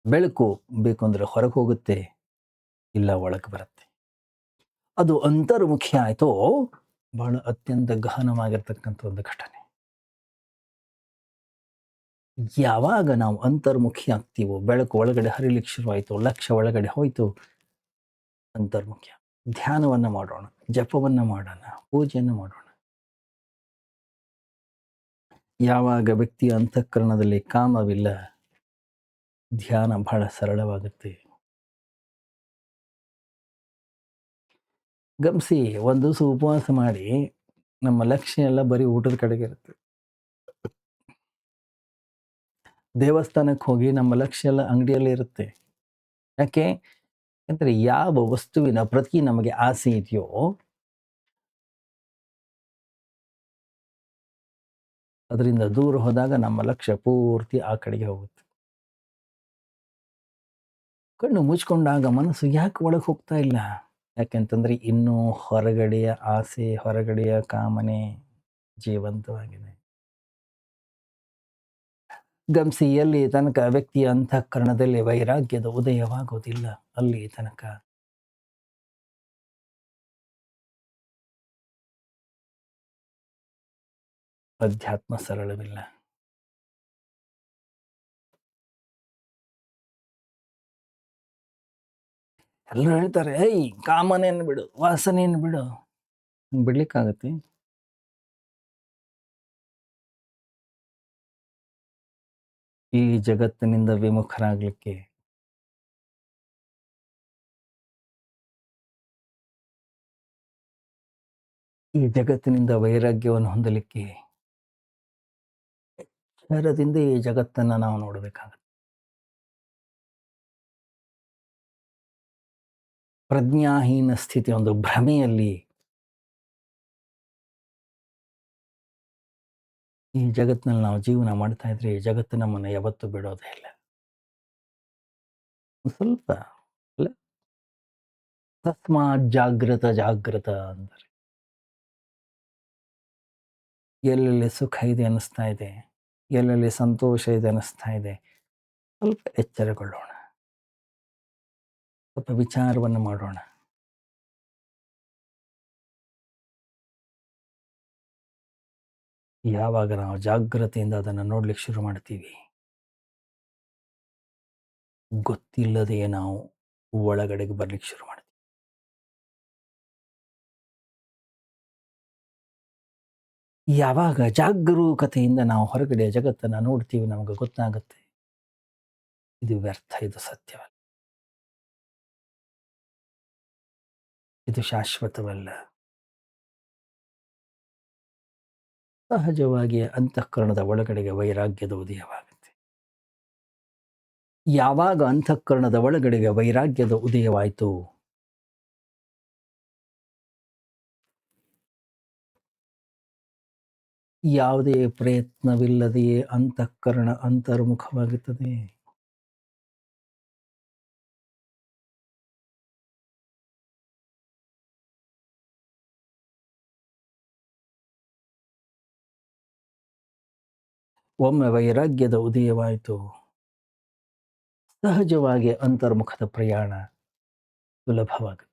ಬೆಳಕು ಬೇಕು ಅಂದರೆ ಹೊರಗೆ ಹೋಗುತ್ತೆ, ಇಲ್ಲ ಒಳಗೆ ಬರುತ್ತೆ. ಅದು ಅಂತರ್ಮುಖಿ ಆಯಿತೋ ಬಹಳ ಅತ್ಯಂತ ಗಹನವಾಗಿರ್ತಕ್ಕಂಥ ಒಂದು ಘಟನೆ. ಯಾವಾಗ ನಾವು ಅಂತರ್ಮುಖಿ ಆಗ್ತೀವೋ, ಬೆಳಕು ಒಳಗಡೆ ಹರಿಲಿಕ್ಕೆ ಶುರುವಾಯಿತು, ಲಕ್ಷ್ಯ ಒಳಗಡೆ ಹೋಯಿತು, ಅಂತರ್ಮುಖ್ಯ. ಧ್ಯಾನವನ್ನು ಮಾಡೋಣ, ಜಪವನ್ನು ಮಾಡೋಣ, ಪೂಜೆಯನ್ನು ಮಾಡೋಣ. ಯಾವಾಗ ವ್ಯಕ್ತಿಯ ಅಂತಃಕರಣದಲ್ಲಿ ಕಾಮವಿಲ್ಲ, ಧ್ಯಾನ ಬಹಳ ಸರಳವಾಗುತ್ತೆ. ಗಮನಿಸಿ, ಒಂದು ದಿವಸ ಉಪವಾಸ ಮಾಡಿ ನಮ್ಮ ಲಕ್ಷ್ಯ ಎಲ್ಲ ಬರೀ ಊಟದ ಕಡೆಗೆ ಇರುತ್ತೆ. ದೇವಸ್ಥಾನಕ್ಕೆ ಹೋಗಿ ನಮ್ಮ ಲಕ್ಷ್ಯ ಎಲ್ಲ ಅಂಗಡಿಯಲ್ಲಿ ಇರುತ್ತೆ. ಯಾಕೆ ಅಂದರೆ ಯಾವ ವಸ್ತುವಿನ ಪ್ರತಿ ನಮಗೆ ಆಸೆ ಇದೆಯೋ ಅದರಿಂದ ದೂರ ಹೋದಾಗ ನಮ್ಮ ಲಕ್ಷ್ಯ ಪೂರ್ತಿ ಆ ಕಡೆಗೆ ಹೋಗುತ್ತೆ. ಕಣ್ಣು ಮುಚ್ಕೊಂಡಾಗ ಮನಸ್ಸು ಯಾಕೆ ಒಳಗೆ ಹೋಗ್ತಾ ಇಲ್ಲ? ಯಾಕೆಂತಂದ್ರೆ ಇನ್ನೂ ಹೊರಗಡೆಯ ಆಸೆ, ಹೊರಗಡೆಯ ಕಾಮನೆ ಜೀವಂತವಾಗಿದೆ. ಗಮನಿಸಿ, ಎಲ್ಲಿ ತನಕ ವ್ಯಕ್ತಿಯ ಅಂತಃಕರಣದಲ್ಲಿ ವೈರಾಗ್ಯದ ಉದಯವಾಗುವುದಿಲ್ಲ, ಅಲ್ಲಿ ತನಕ ಅಧ್ಯಾತ್ಮ ಸರಳವಿಲ್ಲ. ಎಲ್ಲರೂ ಹೇಳ್ತಾರೆ, ಏಯ್ ಕಾಮನೆಯನ್ನು ಬಿಡು, ವಾಸನೆಯನ್ನು ಬಿಡು. ಬಿಡ್ಲಿಕ್ಕಾಗತ್ತೆ? ಈ ಜಗತ್ತಿನಿಂದ ವಿಮುಖರಾಗಲಿಕ್ಕೆ ಈ ಜಗತ್ತಿನಿಂದ ವೈರಾಗ್ಯವನ್ನು ಹೊಂದಲಿಕ್ಕೆ ಎಚ್ಚರದಿಂದ ಈ ಜಗತ್ತನ್ನು ನಾವು ನೋಡಬೇಕಾಗುತ್ತೆ. ಪ್ರಜ್ಞಾಹೀನ ಸ್ಥಿತಿ, ಒಂದು ಭ್ರಮೆಯಲ್ಲಿ ಈ ಜಗತ್ತಿನಲ್ಲಿ ನಾವು ಜೀವನ ಮಾಡ್ತಾ ಇದ್ರೆ ಈ ಜಗತ್ತು ನಮ್ಮನ್ನು ಯಾವತ್ತೂ ಬಿಡೋದೇ ಇಲ್ಲ. ಸ್ವಲ್ಪ ಅಲ್ಲ, ತಸ್ಮಾತ್ ಜಾಗೃತ ಜಾಗೃತ ಅಂತಾರೆ. ಎಲ್ಲೆಲ್ಲಿ ಸುಖ ಇದೆ ಅನ್ನಿಸ್ತಾ ಇದೆ, ಎಲ್ಲೆಲ್ಲಿ ಸಂತೋಷ ಇದೆ ಅನ್ನಿಸ್ತಾ ಇದೆ, ಸ್ವಲ್ಪ ಎಚ್ಚರಗೊಳ್ಳೋಣ, ಸ್ವಲ್ಪ ವಿಚಾರವನ್ನು ಮಾಡೋಣ. ಯಾವಾಗ ನಾವು ಜಾಗೃತಿಯಿಂದ ಅದನ್ನು ನೋಡ್ಲಿಕ್ಕೆ ಶುರು ಮಾಡ್ತೀವಿ, ಗೊತ್ತಿಲ್ಲದೆಯೇ ನಾವು ಒಳಗಡೆಗೆ ಬರ್ಲಿಕ್ಕೆ ಶುರು ಮಾಡ್ತೀವಿ. ಯಾವಾಗ ಜಾಗರೂಕತೆಯಿಂದ ನಾವು ಹೊರಗಡೆ ಜಗತ್ತನ್ನು ನೋಡ್ತೀವಿ, ನಮಗೆ ಗೊತ್ತಾಗುತ್ತೆ ಇದು ವ್ಯರ್ಥ, ಇದು ಸತ್ಯವಲ್ಲ, ಇದು ಶಾಶ್ವತವಲ್ಲ. ಸಹಜವಾಗಿ ಅಂತಃಕರಣದ ಒಳಗಡೆಗೆ ವೈರಾಗ್ಯದ ಉದಯವಾಗುತ್ತೆ. ಯಾವಾಗ ಅಂತಃಕರಣದ ಒಳಗಡೆಗೆ ವೈರಾಗ್ಯದ ಉದಯವಾಯಿತು, ಯಾವುದೇ ಪ್ರಯತ್ನವಿಲ್ಲದೆಯೇ ಅಂತಃಕರಣ ಅಂತರ್ಮುಖವಾಗುತ್ತದೆ. ಒಮ್ಮೆ ವೈರಾಗ್ಯದ ಉದಯವಾಯಿತು, ಸಹಜವಾಗಿ ಅಂತರ್ಮುಖದ ಪ್ರಯಾಣ ಸುಲಭವಾಗುತ್ತೆ.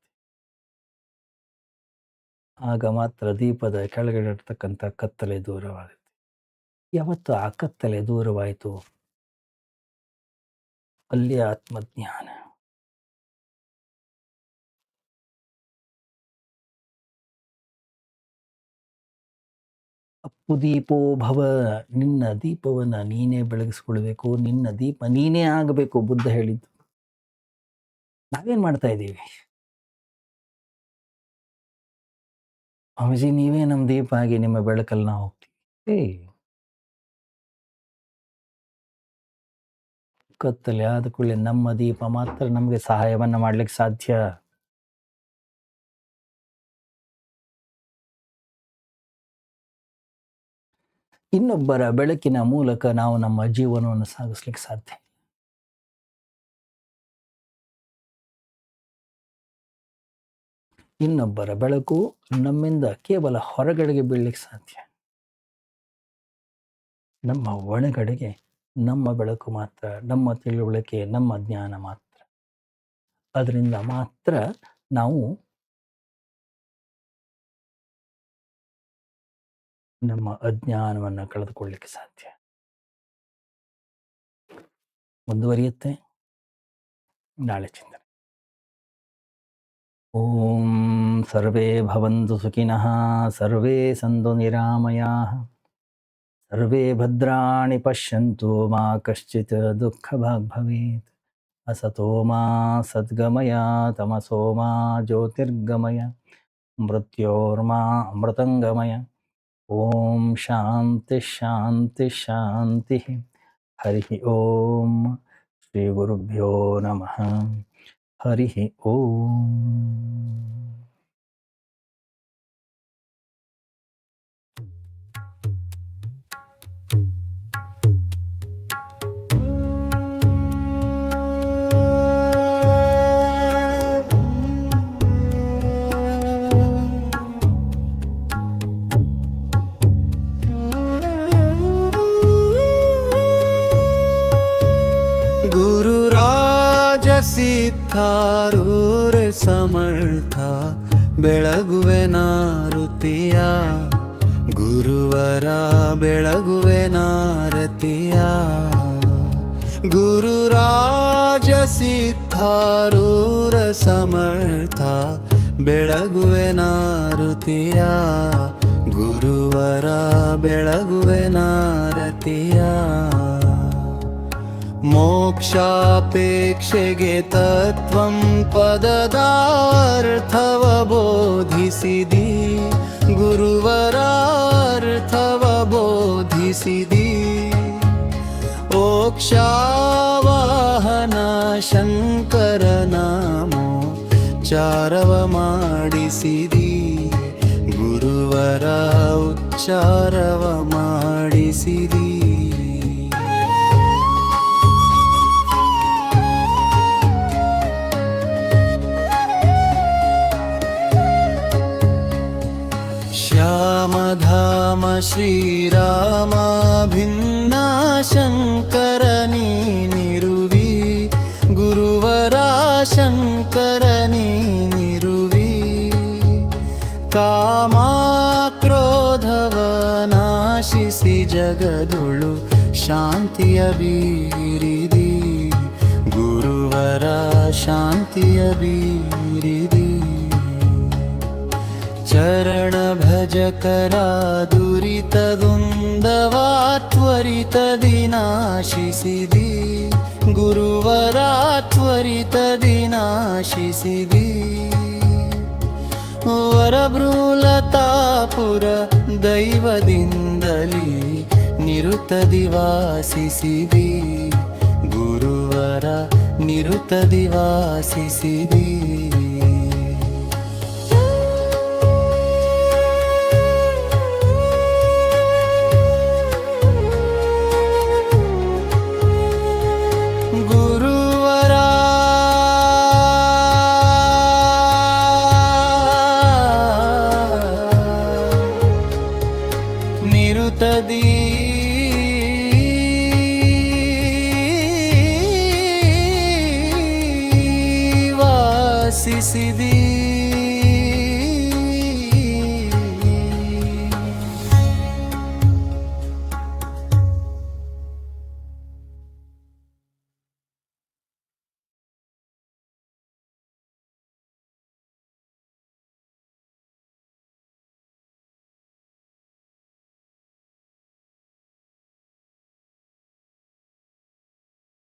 ಆಗ ಮಾತ್ರ ದೀಪದ ಕೆಳಗಡೆ ಇರ್ತಕ್ಕಂಥ ಕತ್ತಲೆ ದೂರವಾಗುತ್ತೆ. ಯಾವತ್ತು ಆ ಕತ್ತಲೆ ದೂರವಾಯಿತು, ಅಲ್ಲಿ ಆತ್ಮಜ್ಞಾನ. ಅಪ್ಪು ದೀಪೋ ಭವ, ನಿನ್ನ ದೀಪವನ್ನು ನೀನೇ ಬೆಳಗಿಸ್ಕೊಳ್ಬೇಕು, ನಿನ್ನ ದೀಪ ನೀನೇ ಆಗಬೇಕು, ಬುದ್ಧ ಹೇಳಿದ್ದು. ನಾವೇನ್ ಮಾಡ್ತಾ ಇದ್ದೀವಿ? ಸ್ವಾಮೀಜಿ ನೀವೇ ನಮ್ಮ ದೀಪ ಆಗಿ ನಿಮ್ಮ ಬೆಳಕಲ್ಲಿ ನಾವು ಹೋಗ್ತೀವಿ. ಕತ್ತಲೆ ಆದ ಕೂಡಲೇ ನಮ್ಮ ದೀಪ ಮಾತ್ರ ನಮಗೆ ಸಹಾಯವನ್ನ ಮಾಡ್ಲಿಕ್ಕೆ ಸಾಧ್ಯ. ಇನ್ನೊಬ್ಬರ ಬೆಳಕಿನ ಮೂಲಕ ನಾವು ನಮ್ಮ ಜೀವನವನ್ನು ಸಾಗಿಸ್ಲಿಕ್ಕೆ ಸಾಧ್ಯ. ಇನ್ನೊಬ್ಬರ ಬೆಳಕು ನಮ್ಮಿಂದ ಕೇವಲ ಹೊರಗಡೆಗೆ ಬೀಳಲಿಕ್ಕೆ ಸಾಧ್ಯ. ನಮ್ಮ ಒಳಗಡೆಗೆ ನಮ್ಮ ಬೆಳಕು ಮಾತ್ರ, ನಮ್ಮ ತಿಳುವಳಿಕೆ, ನಮ್ಮ ಜ್ಞಾನ ಮಾತ್ರ. ಅದರಿಂದ ಮಾತ್ರ ನಾವು ನಮ್ಮ ಅಜ್ಞಾನವನ್ನು ಕಳೆದುಕೊಳ್ಳಲಿಕ್ಕೆ ಸಾಧ್ಯ. ಮುಂದುವರಿಯುತ್ತೆ ನಾಳೆ ಚಿಂತನೆ. ಓಂ ಸರ್ವೇ ಭವಂತು ಸುಖಿನಃ, ಸರ್ವೇ ಸಂತು ನಿರಾಮಯಾಃ, ಸರ್ವೇ ಭದ್ರಾಣಿ ಪಶ್ಯಂತು ಮಾ ಕಶ್ಚಿತ್ ದುಃಖಭಾಗ್ ಭವೇತ್. असतो मा सद्गमय, तमसो मा ज्योतिर्गमय, ಮೃತ್ಯೋರ್ಮಾ ಅಮೃತಂಗಮಯ. ಓಂ ಶಾಂತಿ ಶಾಂತಿ ಶಾಂತಿ. ಹರಿ ಓಂ. ಶ್ರೀ ಗುರುಭ್ಯೋ ನಮಃ. ಹರಿ ಓಂ. ಗುರುರಾಜ ಸಿದ್ಧಾರೂರ ಸಮರ್ಥ ಬೆಳಗುವೆ ನಾರುತಿಯ, ಗುರುವರ ಬೆಳಗುವೆ ನಾರತಿಯ. ಗುರುರಾಜ ಸಿದ್ಧಾರೂರ ಸಮರ್ಥ ಬೆಳಗುವೆ ನಾರುತಿಯ, ಗುರುವರ ಬೆಳಗುವೆ ನಾರತಿಯ. ಮೋಕ್ಷಾಪೇಕ್ಷೆಗೆ ತತ್ವಂ ಪದದಾರ್ಥವ ಬೋಧಿಸಿದಿ, ಗುರುವರಾರ್ಥವ ಬೋಧಿಸಿದಿ. ಮೋಕ್ಷಾವಾಹನ ಶಂಕರ ನಾಮೋ ಚಾರವ ಮಾಡಿಸಿದಿ, ಗುರುವರ ಉಚ್ಚಾರವ ಮಾಡಿಸಿದಿ. ಶ್ಯಾಮಧಾಮ ಶ್ರೀರಾಮ ಭಿನ್ನ ಶಂಕರ ನೀನಿರುವಿ, ಗುರುವರ ಶಂಕರ ನೀನಿರುವಿ. ಕಾಮ ಕ್ರೋಧವ ನಾಶಿಸಿ ಜಗದುಳು ಶಾಂತಿಯ ಬೀರಿದಿ, ಗುರುವರ ಶಾಂತಿಯ ಬೀರಿದಿ. ಚರಣ ಭಜಕರ ದುರಿತದುಂದವ ತ್ವರಿತದಿ ನಾಶಿಸಿದಿ, ಗುರುವರ ತ್ವರಿತದಿ ನಾಶಿಸಿದಿ. ವರಭೃಲತಾಪುರ ದೈವದಿಂದಲಿ ನಿರುತದಿ ವಾಸಿಸಿದಿ, ಗುರುವರ ನಿರುತದಿ ವಾಸಿಸಿದಿ. ನಿರುತದಿ ವಾಸಿಸಿದಿ.